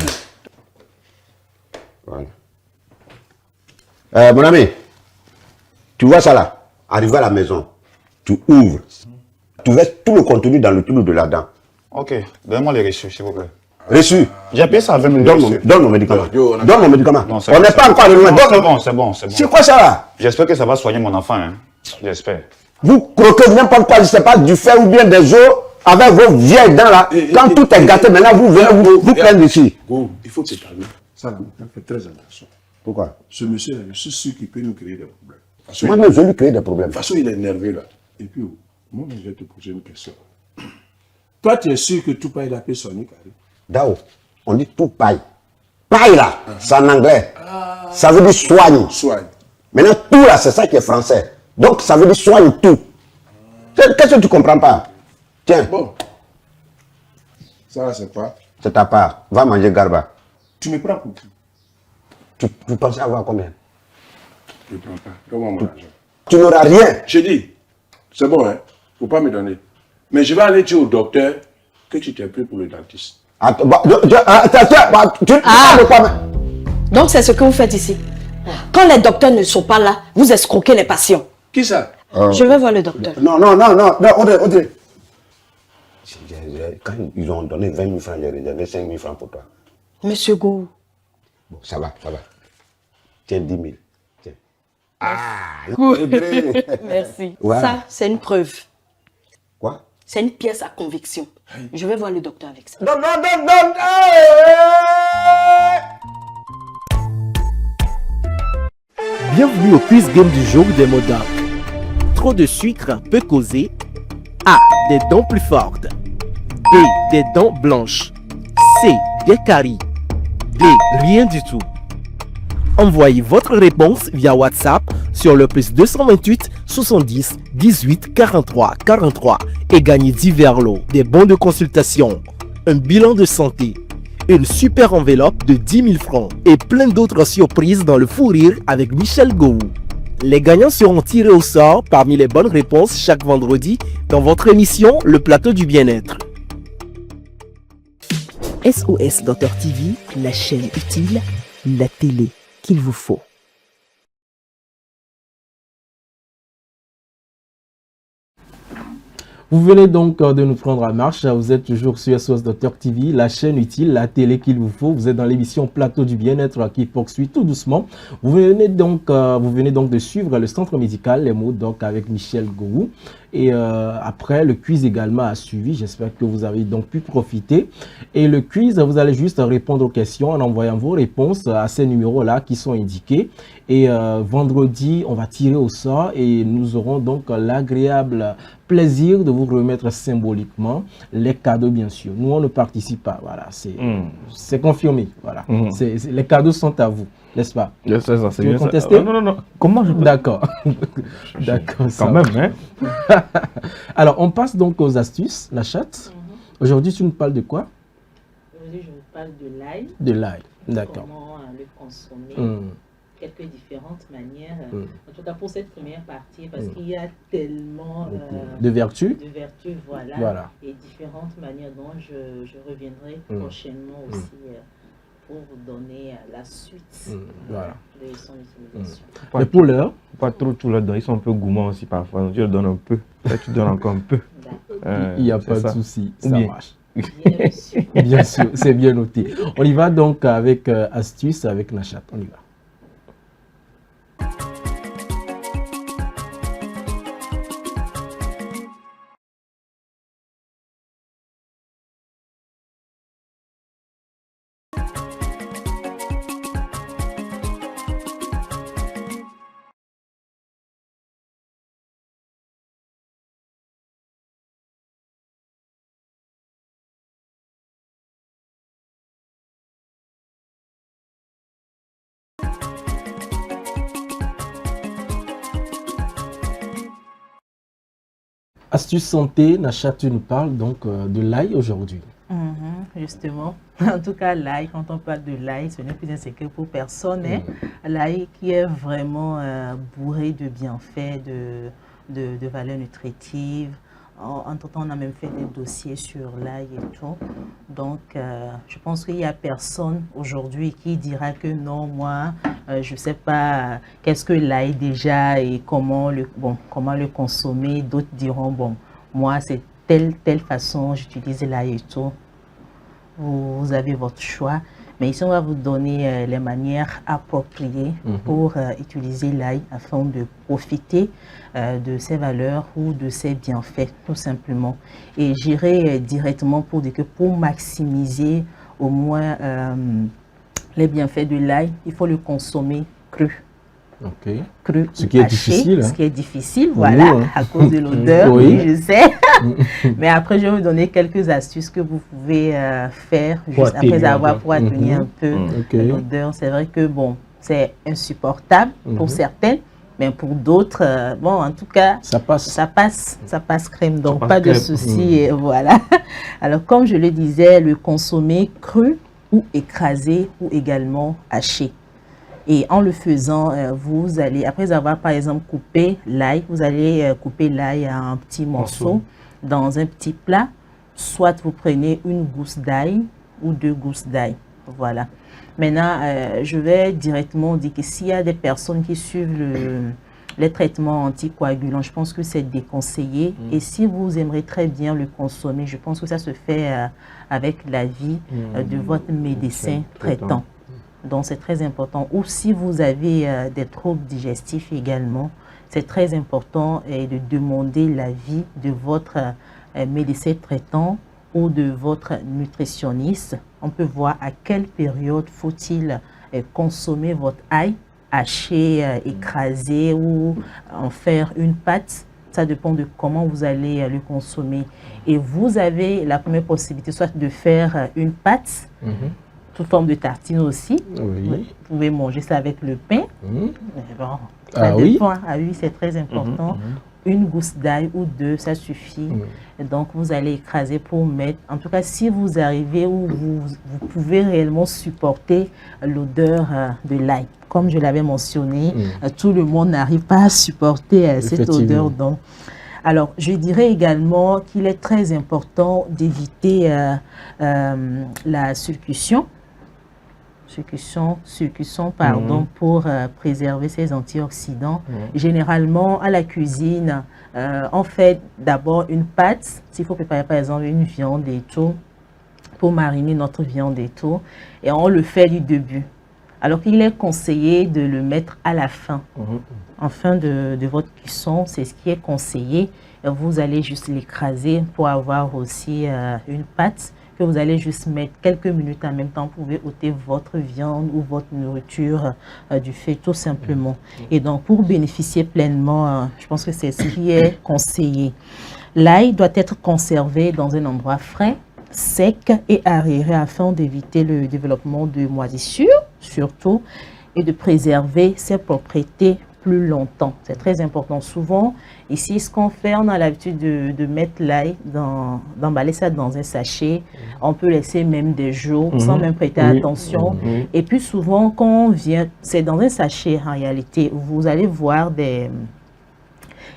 Voilà. Mon ami, tu vois ça là, arrivé à la maison, tu ouvres, tu verses tout le contenu dans le trou de la dent. Ok, donnez-moi les reçus, s'il vous plaît. Reçu. J'ai payé ça à 20 000 Donne mon médicament. Donne mon médicament. Non, on n'est pas encore loin. C'est bon. C'est quoi ça là? J'espère que ça va soigner mon enfant. Hein. J'espère. Vous croquez n'importe quoi, je ne sais pas, du fer ou bien des os avec vos vieilles dents là. Quand tout est gâté, maintenant vous venez vous plaindre ici. Il faut te calmer. Ça là, fais très attention. Pourquoi? Ce monsieur là, je suis sûr qu'il peut nous créer des problèmes. Moi-même, je lui crée des problèmes. De toute façon, il est énervé là. Et puis, moi, je vais te poser une question. Toi, tu es sûr que tout paille la paix soigner, Carré? Dao, on dit tout paille. Paille là, c'est en anglais. Ça veut dire soigne. Soigne. Maintenant, tout là, c'est ça qui est français. Donc, ça veut dire soigne tout. Qu'est-ce que tu ne comprends pas? Tiens. Bon. Ça là, c'est quoi? C'est ta part. Va manger garba. Tu me prends pour qui? Tu pensais avoir combien? Je ne prends pas. Donne-moi mon argent. Tu n'auras rien. J'ai dit, c'est bon, hein? Faut pas me donner. Mais je vais aller dire au docteur que tu t'es pris pour le dentiste. Donc c'est ce que vous faites ici. Quand les docteurs ne sont pas là, vous escroquez les patients. Qui ça? Je vais voir le docteur. Non, Audrey. Quand ils ont donné 20 000 francs, j'ai réservé 5 000 francs pour toi. Monsieur Gou. Bon, ça va. Tiens, 10 000. Tiens. Merci. Ouais. Ça, c'est une preuve. Quoi? C'est une pièce à conviction. Je vais voir le docteur avec ça. Non. Bienvenue au quiz game du jour des mots d'art. Trop de sucre peut causer A. Des dents plus fortes. B. Des dents blanches. C. Des caries. D. Rien du tout. Envoyez votre réponse via WhatsApp sur le +228 70 18 43 43 et gagnez divers lots, des bons de consultation, un bilan de santé, une super enveloppe de 10 000 francs et plein d'autres surprises dans le fou rire avec Michel Gou. Les gagnants seront tirés au sort parmi les bonnes réponses chaque vendredi dans votre émission Le Plateau du Bien-être. SOS Docteur TV, la chaîne utile, la télé qu'il vous faut. Vous venez donc de nous prendre en marche. Vous êtes toujours sur SOS Docteur TV, la chaîne utile, la télé qu'il vous faut. Vous êtes dans l'émission Plateau du Bien-être qui poursuit tout doucement. Vous venez donc de suivre le centre médical, les mots donc avec Michel Gou. Et après, le quiz également a suivi. J'espère que vous avez donc pu profiter. Et le quiz, vous allez juste répondre aux questions en envoyant vos réponses à ces numéros-là qui sont indiqués. Et vendredi, on va tirer au sort et nous aurons donc l'agréable plaisir de vous remettre symboliquement les cadeaux, bien sûr. Nous, on ne participe pas. Voilà, c'est confirmé. Voilà. Les cadeaux sont à vous, n'est-ce pas? C'est ça, c'est bien. Tu veux contester? Non. Comment je peux... D'accord. D'accord. Quand même, hein. Alors, on passe donc aux astuces, la chatte. Aujourd'hui, tu nous parles de quoi? Aujourd'hui, je vous parle de l'ail. De l'ail, d'accord. Comment le consommer. Quelques différentes manières, en tout cas pour cette première partie, parce qu'il y a tellement de vertus, voilà, et différentes manières dont je reviendrai prochainement aussi pour vous donner la suite de son utilisation. Mais pour l'heure, pas trop tout là-dedans, ils sont un peu gourmands aussi parfois, donc tu leur donnes un peu, là tu donnes encore un peu. Il n'y a pas de souci, ça marche. Bien sûr, c'est bien noté. On y va donc avec astuce avec Nachat, on y va. Astuce santé, Nachat, tu nous parles donc de l'ail aujourd'hui. Justement, en tout cas l'ail, quand on parle de l'ail, ce n'est plus un secret pour personne. L'ail qui est vraiment bourré de bienfaits, de valeurs nutritives. Entre-temps, on a même fait des dossiers sur l'ail et tout. Donc, je pense qu'il n'y a personne aujourd'hui qui dira que non, moi, je ne sais pas qu'est-ce que l'ail déjà et comment le consommer. D'autres diront, bon, moi, c'est telle façon, j'utilise l'ail et tout. Vous avez votre choix. Mais ici, on va vous donner les manières appropriées pour utiliser l'ail afin de profiter de ses valeurs ou de ses bienfaits, tout simplement. Et j'irai directement pour dire que pour maximiser au moins les bienfaits de l'ail, il faut le consommer cru. Cru, ce qui est difficile. Ce qui est difficile, voilà, à cause de l'odeur, oui, je sais. Mais après, je vais vous donner quelques astuces que vous pouvez faire juste après avoir pour atténuer un peu l'odeur. C'est vrai que, bon, c'est insupportable pour certains, mais pour d'autres, bon, en tout cas, ça passe crème, donc pas de souci, voilà. Alors, comme je le disais, le consommer cru ou écrasé ou également haché. Et en le faisant, vous allez, après avoir par exemple coupé l'ail, vous allez couper l'ail en petits morceaux dans un petit plat. Soit vous prenez une gousse d'ail ou 2 gousses d'ail. Voilà. Maintenant, je vais directement dire que s'il y a des personnes qui suivent les traitements anticoagulants, je pense que c'est déconseillé. Et si vous aimeriez très bien le consommer, je pense que ça se fait avec l'avis de votre médecin traitant. Donc, c'est très important. Ou si vous avez des troubles digestifs également, c'est très important de demander l'avis de votre médecin traitant ou de votre nutritionniste. On peut voir à quelle période faut-il consommer votre ail, haché, écrasé ou en faire une pâte. Ça dépend de comment vous allez le consommer. Et vous avez la première possibilité, soit de faire une pâte, sous forme de tartine aussi. Vous pouvez manger ça avec le pain. Bon, ça dépend. Ah oui, c'est très important. Une gousse d'ail ou 2, ça suffit. Donc, vous allez écraser pour mettre... En tout cas, si vous arrivez où vous pouvez réellement supporter l'odeur de l'ail. Comme je l'avais mentionné, tout le monde n'arrive pas à supporter cette odeur. Donc, alors, je dirais également qu'il est très important d'éviter la surcussion. Pardon, pour préserver ces antioxydants. Généralement, à la cuisine, on fait d'abord une pâte. S'il faut préparer par exemple une viande et tout, pour mariner notre viande et tout, et on le fait du début. Alors qu'il est conseillé de le mettre à la fin. En fin de votre cuisson, c'est ce qui est conseillé. Vous allez juste l'écraser pour avoir aussi une pâte que vous allez juste mettre quelques minutes en même temps. Vous pouvez ôter votre viande ou votre nourriture du feu, tout simplement. Et donc, pour bénéficier pleinement, je pense que c'est ce qui est conseillé. L'ail doit être conservé dans un endroit frais, sec et aéré afin d'éviter le développement de moisissures, surtout, et de préserver ses propriétés plus longtemps. C'est très important. Souvent, ici, ce qu'on fait, on a l'habitude de mettre l'ail, d'emballer ça dans un sachet. On peut laisser même des jours sans même prêter attention. Et puis souvent, quand on vient, c'est dans un sachet en réalité, vous allez voir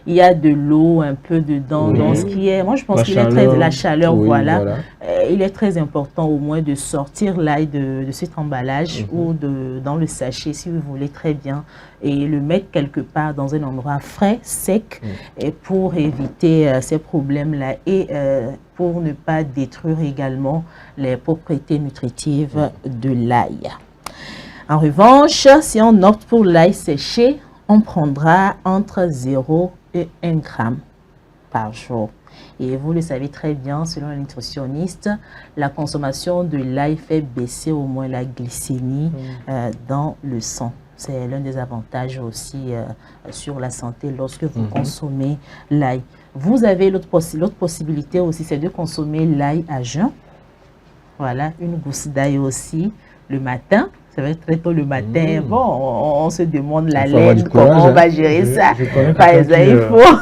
il y a de l'eau un peu dedans. Donc, ce qui est, moi, je pense qu'il est très, la chaleur, voilà. Il est très important au moins de sortir l'ail de cet emballage ou dans le sachet, si vous voulez très bien, et le mettre quelque part dans un endroit frais, sec, et pour éviter ces problèmes-là et pour ne pas détruire également les propriétés nutritives de l'ail. En revanche, si on opte pour l'ail séché, on prendra entre 0 et 1 gramme par jour. Et vous le savez très bien, selon un nutritionniste, la consommation de l'ail fait baisser au moins la glycémie dans le sang. C'est l'un des avantages aussi sur la santé lorsque vous consommez l'ail. Vous avez l'autre possibilité aussi, c'est de consommer l'ail à jeun. Voilà, une gousse d'ail aussi le matin. Ça va être très tôt le matin. Bon, on se demande la laine, comment on va gérer ça. Par exemple, il faut...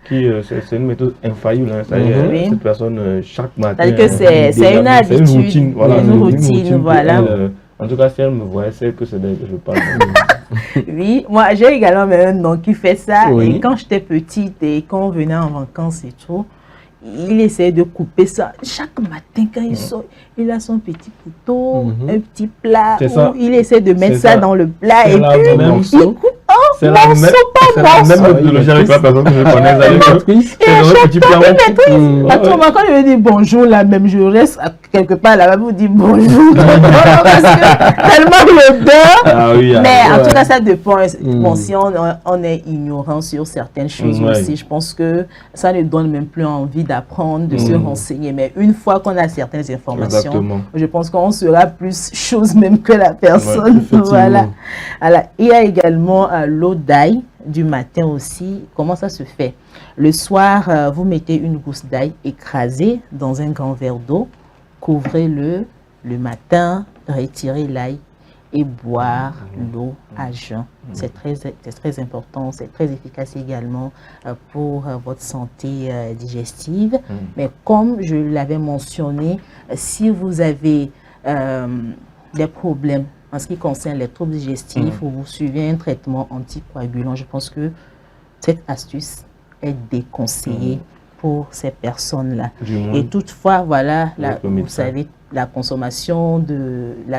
C'est une méthode infaillible. Hein. Cette personne, chaque matin... C'est une habitude, une routine. Voilà, une routine, voilà. En tout cas, si elle me voit, elle sait que c'est d'elle que je parle. Oui, moi, j'ai également un nom qui fait ça. Et quand j'étais petite et quand on venait en vacances et tout, il essaie de couper ça. Chaque matin, quand il sort, il a son petit couteau, un petit plat, où il essaie de mettre ça dans le plat et puis il coupe. Oh, C'est la même méthodologie avec la personne que je connais. C'est dans un petit plan. Attends, quand je dis bonjour, là même, je reste quelque part là-bas, vous dites bonjour. Parce que tellement l'odeur. Mais en tout cas, ça dépend. Bon, si on est ignorant sur certaines choses aussi, je pense que ça ne donne même plus envie d'apprendre, de se renseigner. Mais une fois qu'on a certaines informations, je pense qu'on sera plus chose même que la personne. Voilà. Alors, il y a également l'eau d'ail du matin aussi. Comment ça se fait? Le soir, vous mettez une gousse d'ail écrasée dans un grand verre d'eau, couvrez-le le matin, retirez l'ail et boire l'eau à jeun. C'est très important, c'est très efficace également pour votre santé digestive. Mais comme je l'avais mentionné, si vous avez des problèmes en ce qui concerne les troubles digestifs ou vous suivez un traitement anticoagulant, je pense que cette astuce est déconseillée pour ces personnes-là. Et toutefois, voilà, vous savez, la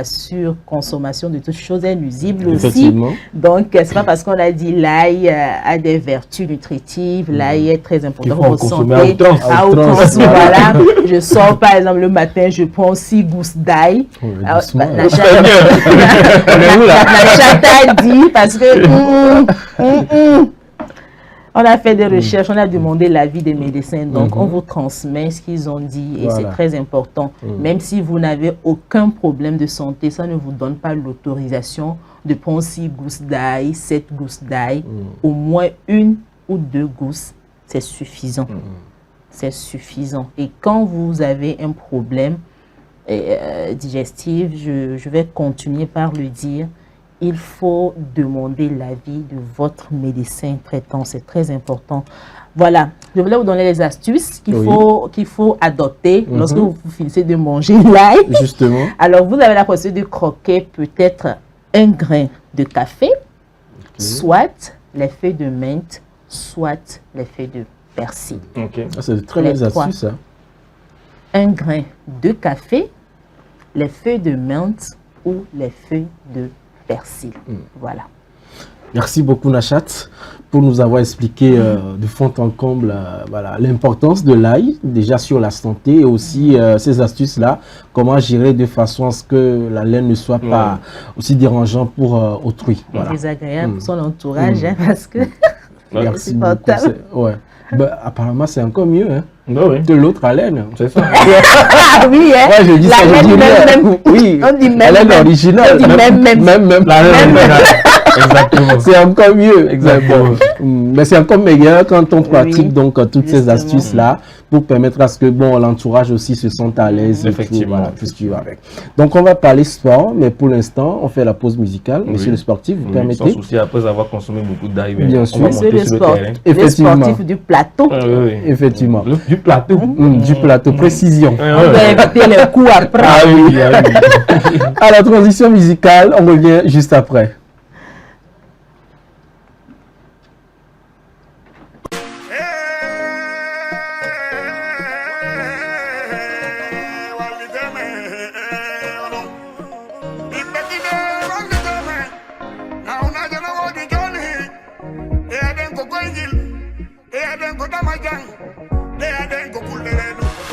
surconsommation de toutes choses est nuisible aussi. Donc, c'est pas parce qu'on a dit l'ail a des vertus nutritives, l'ail est très important pour votre santé. À outrance, voilà. Je sors par exemple le matin, je prends 6 gousses d'ail. Nachata a dit parce que on a fait des recherches, on a demandé l'avis des médecins, donc on vous transmet ce qu'ils ont dit et c'est très important. Même si vous n'avez aucun problème de santé, ça ne vous donne pas l'autorisation de prendre 6 gousses d'ail, 7 gousses d'ail, au moins 1 ou 2 gousses, c'est suffisant. C'est suffisant. Et quand vous avez un problème digestif, je vais continuer par le dire, il faut demander l'avis de votre médecin traitant. C'est très important. Voilà, je voulais vous donner les astuces qu'il faut adopter lorsque vous finissez de manger l'ail. Justement. Alors, vous avez la possibilité de croquer peut-être un grain de café, soit les feuilles de menthe, soit les feuilles de persil. C'est de très belles astuces. Hein. Un grain de café, les feuilles de menthe ou les feuilles de persil. Voilà. Merci beaucoup Nachat pour nous avoir expliqué de fond en comble l'importance de l'ail déjà sur la santé et aussi ces astuces-là, comment gérer de façon à ce que la laine ne soit pas aussi dérangeant pour autrui. Voilà. Désagréable pour son entourage parce que merci beaucoup. Apparemment c'est encore mieux de l'autre haleine. C'est ça. Oui, je dis ça, je dis même. Oui, on dit même. Haleine originale. On dit même. Exactement. C'est encore mieux. Exactement. Mais c'est encore meilleur quand on pratique donc toutes ces astuces-là pour permettre à ce que l'entourage aussi se sente à l'aise. Effectivement. Tout ce qui va avec. Donc on va parler sport, mais pour l'instant on fait la pause musicale. Monsieur le sportif, vous permettez? Sans souci, après avoir consommé beaucoup d'ail, bien sûr. Monsieur le sportif du plateau. Effectivement. Du plateau. Du plateau, précision. On doit éviter les coups après. À la transition musicale, on revient juste après.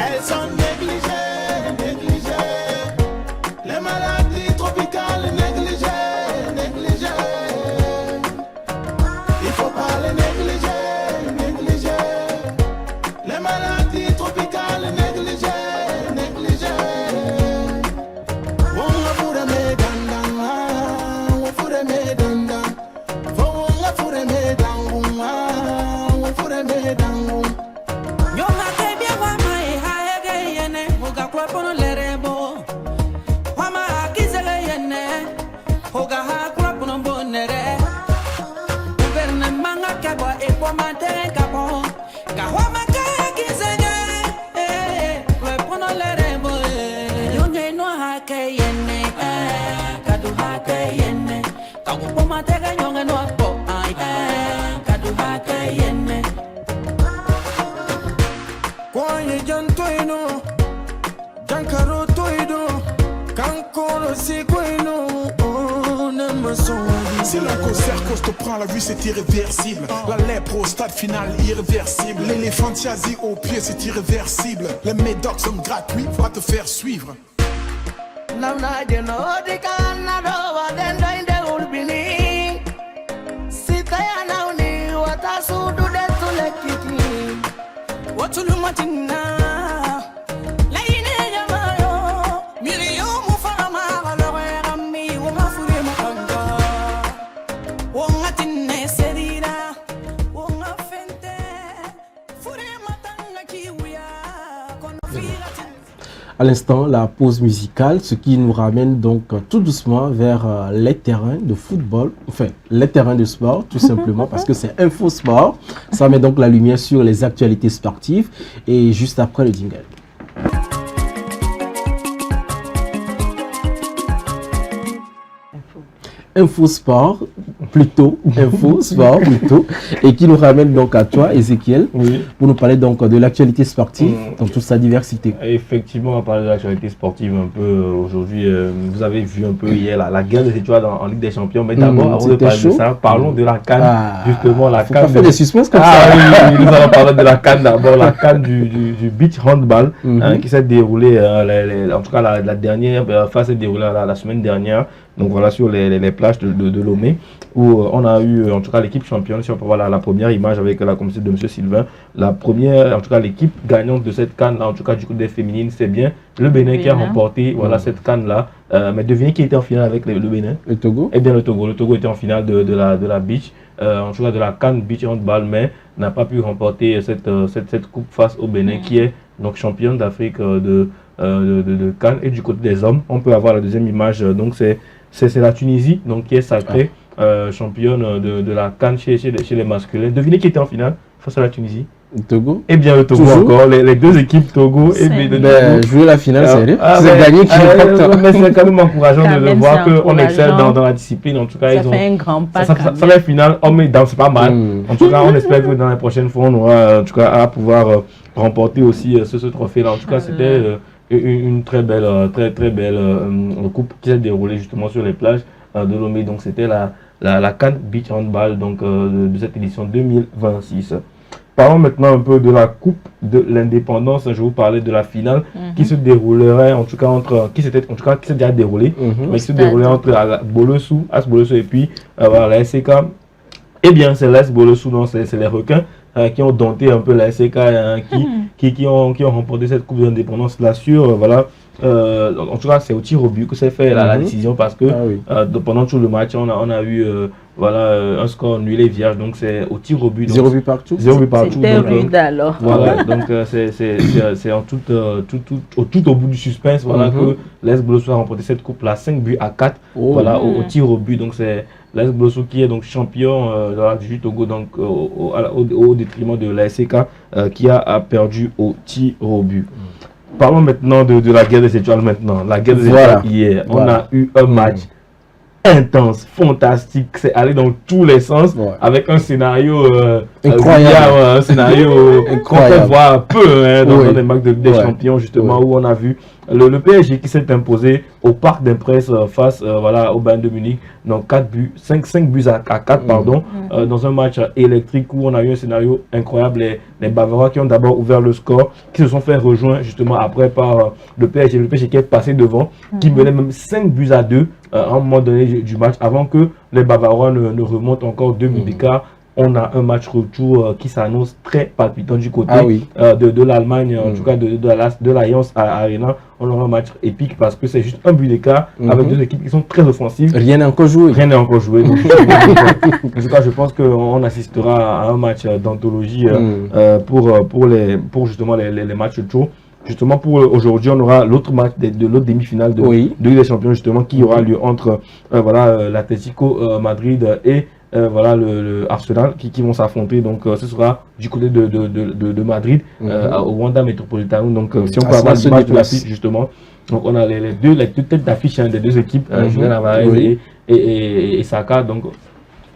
Elles sont négligées, les maladies tropicales négligées. Il faut pas les négliger, les maladies tropicales négligées. C'est le concert que je te prends, la vue c'est irréversible. La lèpre au stade final irréversible. L'éléphantiasie au pied c'est irréversible. Les médocs sont gratuits, va te faire suivre. À l'instant, la pause musicale, ce qui nous ramène donc tout doucement vers les terrains de football, enfin les terrains de sport tout simplement parce que c'est Info Sport. Ça met donc la lumière sur les actualités sportives et juste après le jingle. Info Sport, plutôt, et qui nous ramène donc à toi, Ezekiel, pour nous parler donc de l'actualité sportive dans toute sa diversité. Effectivement, on va parler de l'actualité sportive un peu aujourd'hui. Vous avez vu un peu hier la guerre des étoiles en Ligue des Champions, mais d'abord, avant de parler de ça, parlons de la CAN, justement la CAN. Faut pas faire des suspens comme ça. Oui, nous allons parler de la CAN d'abord, la CAN du beach handball qui s'est déroulée, en tout cas la dernière phase s'est déroulée la semaine dernière. Donc voilà, sur les plages de Lomé, où on a eu en tout cas l'équipe championne. Si on peut voir la première image avec la communauté de M. Sylvain, la première, en tout cas l'équipe gagnante de cette CAN là, en tout cas du coup des féminines, c'est bien le Bénin qui a remporté voilà, cette CAN là. Mais devinez qui était en finale avec le Bénin? Le Togo. Eh bien le Togo était en finale de la beach, en tout cas de la CAN beach handball, mais n'a pas pu remporter cette coupe face au Bénin qui est donc championne d'Afrique de CAN. Et du côté des hommes, on peut avoir la deuxième image, donc c'est la Tunisie donc, qui est sacrée championne de la CAN chez les masculins. Devinez qui était en finale face à la Tunisie? Le Togo. Eh bien le Togo encore, les deux équipes Togo et Bénin. Jouer la finale, c'est gagné qui mais c'est quand même encourageant de voir qu'on excelle dans la discipline. En tout cas, ça fait un grand pas. Ça fait finale, c'est pas mal. En tout cas, on espère que dans les prochaines fois, on aura en tout cas à pouvoir remporter aussi ce trophée-là. En tout cas, c'était une très belle coupe qui s'est déroulée justement sur les plages de Lomé. Donc c'était la CAN Beach Handball donc, de cette édition 2026. Parlons maintenant un peu de la Coupe de l'Indépendance. Je vous parlais de la finale qui se déroulerait en tout cas qui s'est déjà déroulée, mais qui se déroulait entre AS Bolesou et puis voilà, la SCK. Eh bien c'est l'AS Bolesou, non, c'est les requins qui ont dompté un peu la SCK, qui ont remporté cette Coupe de l'Indépendance là sur voilà. En tout cas, c'est au tir au but que s'est fait la décision parce que pendant tout le match, on a eu voilà, un score nul et vierge, donc c'est au tir au but. 0 but partout. 0 but partout. C'était rude alors. Voilà, donc c'est en tout au bout du suspense voilà, que l'AS Bolesou a remporté cette coupe là, 5 buts à 4 voilà, au tir au but. Donc c'est l'AS Bolesou qui est donc champion du Togo donc, au détriment de la SCK qui a perdu au tir au but. Parlons maintenant de la guerre des étoiles maintenant. La guerre des étoiles hier, on a eu un match intense, fantastique, c'est allé dans tous les sens avec un scénario incroyable, un scénario qu'on peut voir peu dans les matchs des champions justement où on a vu le PSG qui s'est imposé au Parc des Princes face voilà, au Bayern de Munich, donc 5 buts à 4 pardon, dans un match électrique où on a eu un scénario incroyable. Les Bavarois qui ont d'abord ouvert le score, qui se sont fait rejoindre justement après par le PSG qui est passé devant, qui menait même 5 buts à 2 à un moment donné du match avant que les Bavarois ne remontent encore 2 buts d'écart. On a un match retour qui s'annonce très palpitant du côté de l'Allemagne, en tout cas de l'Alliance Arena. On aura un match épique parce que c'est juste un but d'écart avec deux équipes qui sont très offensives. Rien n'est encore joué. Rien n'est encore joué. Donc, en tout cas, je pense qu'on assistera à un match d'anthologie pour justement les matchs retour. Justement pour aujourd'hui, on aura l'autre match de l'autre demi-finale de Ligue des Champions justement qui aura lieu entre voilà, l'Atlético Madrid et voilà le Arsenal qui vont s'affronter. Donc ce sera du côté de Madrid au Wanda Metropolitano. Donc si on peut avoir l'image de l'affiche justement. Donc on a les deux têtes d'affiche des deux équipes, Julian Alvarez et Saka. Donc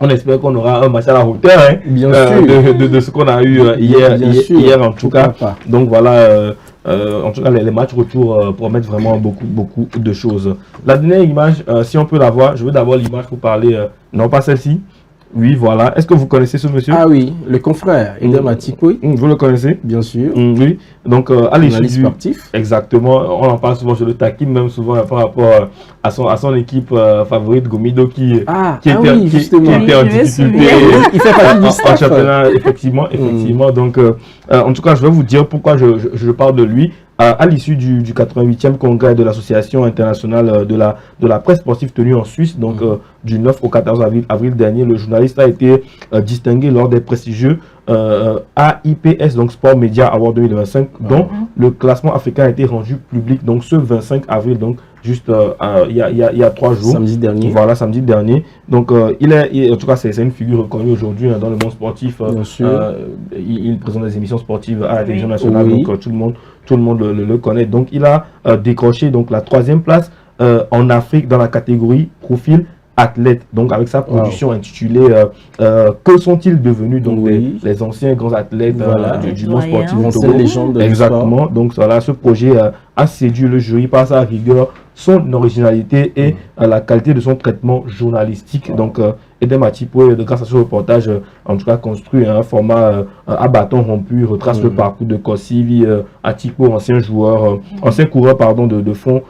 on espère qu'on aura un match à la hauteur de ce qu'on a eu hier en tout cas. Donc voilà. en tout cas, les matchs retour promettent vraiment beaucoup de choses. La dernière image, si on peut la voir, je veux d'abord l'image pour parler, non pas celle-ci. Oui, voilà. Est-ce que vous connaissez ce monsieur? Ah oui, le confrère, Edem Atipoui. Vous le connaissez? Bien sûr. Oui. Donc, à l'issue du... sportif. Exactement. On en parle souvent, je le taquine même souvent par rapport à son équipe favorite, Gomido, qui était en difficulté. Il fait partie du staff. En championnat, effectivement. Donc, en tout cas, je vais vous dire pourquoi je parle de lui. À l'issue du 88e congrès de l'association internationale de la presse sportive tenue en Suisse, donc du 9 au 14 avril dernier, le journaliste a été distingué lors des prestigieux AIPS, donc Sport Media Award 2025, dont le classement africain a été rendu public donc ce 25 avril, donc juste il y a 3 jours. Samedi dernier. Voilà, samedi dernier. Donc en tout cas, c'est une figure reconnue aujourd'hui dans le monde sportif. Bien sûr. Il présente des émissions sportives à la télévision nationale, donc tout le monde le connaît. Donc il a décroché donc la 3e place en Afrique dans la catégorie profil athlète, donc avec sa production intitulée Que sont-ils devenus, donc les anciens grands athlètes du monde sportif. Légendes exactement. Donc voilà, ce projet a séduit le jury par sa rigueur, son originalité et la qualité de son traitement journalistique. Donc Edem Atipoui, grâce à ce reportage, en tout cas construit un format à bâton rompu, retrace le parcours de Kossivi Atipoui, ancien coureur de fond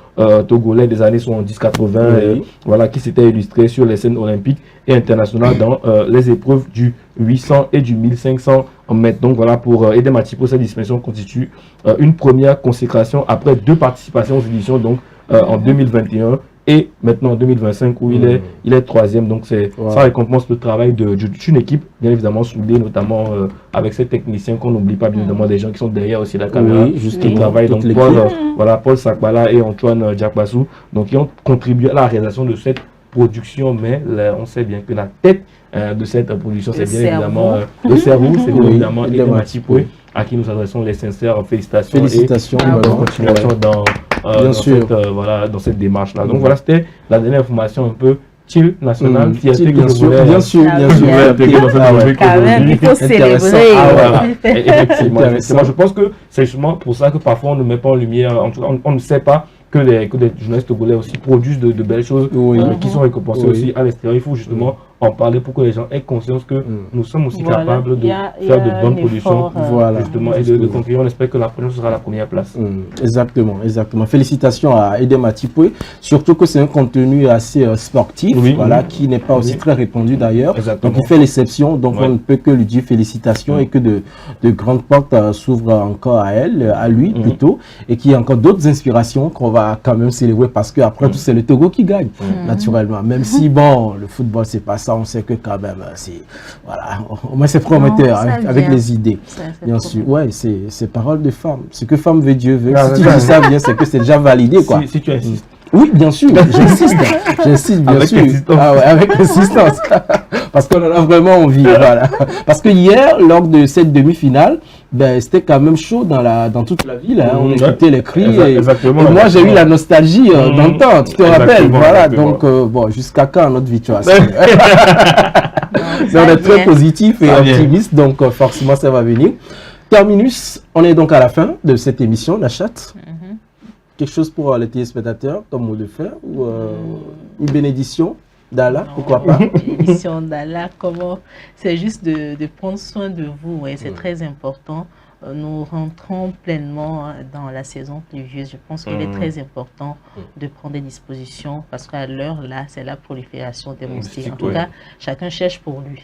togolais des années 70-80, voilà, qui s'était illustré sur les scènes olympiques et internationales dans les épreuves du 800 et du 1500 mètres. Donc voilà, pour Edem Atipoui, cette distinction constitue une première consécration après 2 participations aux éditions, donc en 2021 et maintenant en 2025 où il est 3e. Donc ça récompense le travail d'une équipe bien évidemment soudée, notamment avec ces techniciens qu'on n'oublie pas, bien évidemment, des gens qui sont derrière aussi la caméra, qui travaillent, donc Paul Sakbala et Antoine Diakbassou, donc qui ont contribué à la réalisation de cette production, mais on sait bien que la tête de cette production, c'est bien évidemment le cerveau, c'est bien évidemment Edem Atipoui, à qui nous adressons les sincères félicitations et bonne continuation dans cette démarche-là. Donc voilà, c'était la dernière information un peu chill nationale, fierté que je voulais. Bien sûr. Il faut célébrer. Effectivement, je pense que c'est justement pour ça que parfois on ne met pas en lumière, en tout cas on ne sait pas que des journalistes togolais aussi produisent de belles choses qui sont récompensées aussi à l'extérieur. Il faut justement en parler pour que les gens aient conscience que nous sommes aussi capables de faire de bonnes productions justement, et de conquérir. On espère que la prochaine sera la première place. Exactement. Félicitations à Edem Atipoui, surtout que c'est un contenu assez sportif, qui n'est pas aussi très répandu d'ailleurs. Donc il fait l'exception, donc on ne peut que lui dire félicitations et que de grandes portes s'ouvrent encore à lui plutôt, et qu'il y a encore d'autres inspirations qu'on va quand même célébrer, parce qu'après tout c'est le Togo qui gagne naturellement, même si bon, le football c'est pas ça, on sait que quand même c'est au moins c'est prometteur avec les idées, bien sûr. C'est parole de femme, ce que femme veut, Dieu veut. Si tu dis ça bien, c'est que c'est déjà validé, quoi. Si tu insistes. Oui, bien sûr, j'insiste bien sûr. Avec insistance. Parce qu'on en a vraiment envie, Parce que hier, lors de cette demi-finale, c'était quand même chaud dans toute la ville. On écoutait les cris. Et moi, j'ai eu la nostalgie d'antan, tu te rappelles. Donc, jusqu'à quand notre victoire? On est très positif et optimiste, donc forcément, ça va venir. Terminus, on est donc à la fin de cette émission, la chatte. Quelque chose pour les téléspectateurs, comme mot de fin, ou une bénédiction d'Allah, pourquoi pas? Bénédiction d'Allah, comment? C'est juste de prendre soin de vous, c'est très important. Nous rentrons pleinement dans la saison pluvieuse. Je pense qu'il est très important de prendre des dispositions, parce qu'à l'heure là, c'est la prolifération des moustiques. En tout cas, chacun cherche pour lui.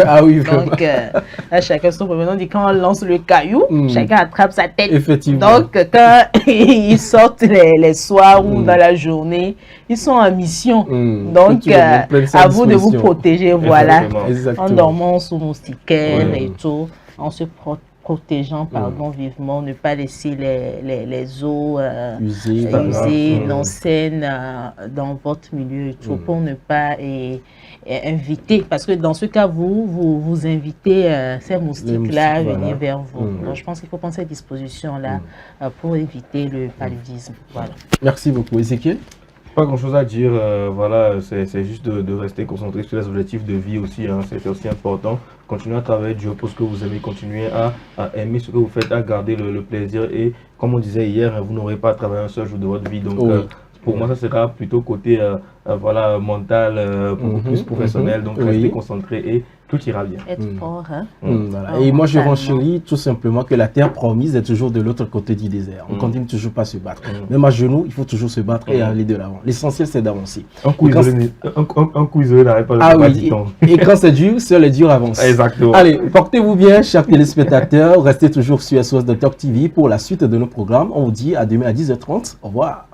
Ah oui, vraiment. Donc, là, chacun son problème. On dit quand on lance le caillou, chacun attrape sa tête. Effectivement. Donc, quand ils sortent les soirs ou dans la journée, ils sont en mission. Donc, à vous de vous protéger, en dormant sous moustiquaire et tout, en se protégeant, vivement, ne pas laisser les eaux usées, non saines dans votre milieu et tout, pour ne pas inviter, parce que dans ce cas, vous invitez ces moustiques-là à venir vers vous. Donc, je pense qu'il faut prendre ces dispositions-là pour éviter le paludisme. Merci beaucoup. Ezekiel? Pas grand chose à dire, voilà, c'est juste de rester concentré sur les objectifs de vie aussi, hein. C'est aussi important. Continuez à travailler dur pour ce que vous aimez, continuez à aimer ce que vous faites, à garder le plaisir. Et comme on disait hier, vous n'aurez pas à travailler un seul jour de votre vie. Donc pour moi, ça sera plutôt côté voilà, mental, beaucoup plus professionnel. Donc restez concentré et tout ira bien. Être fort, hein? Voilà. Et moi, je renchéris tout simplement que la terre promise est toujours de l'autre côté du désert. On continue toujours pas à se battre. Même à genoux, il faut toujours se battre et aller de l'avant. L'essentiel, c'est d'avancer. Un coup isolé n'arrête pas le temps. Et quand c'est dur, seul est dur avance. Exactement. Allez, portez-vous bien, chers téléspectateurs. Restez toujours sur SOS de Talk TV pour la suite de nos programmes. On vous dit à demain à 10h30. Au revoir.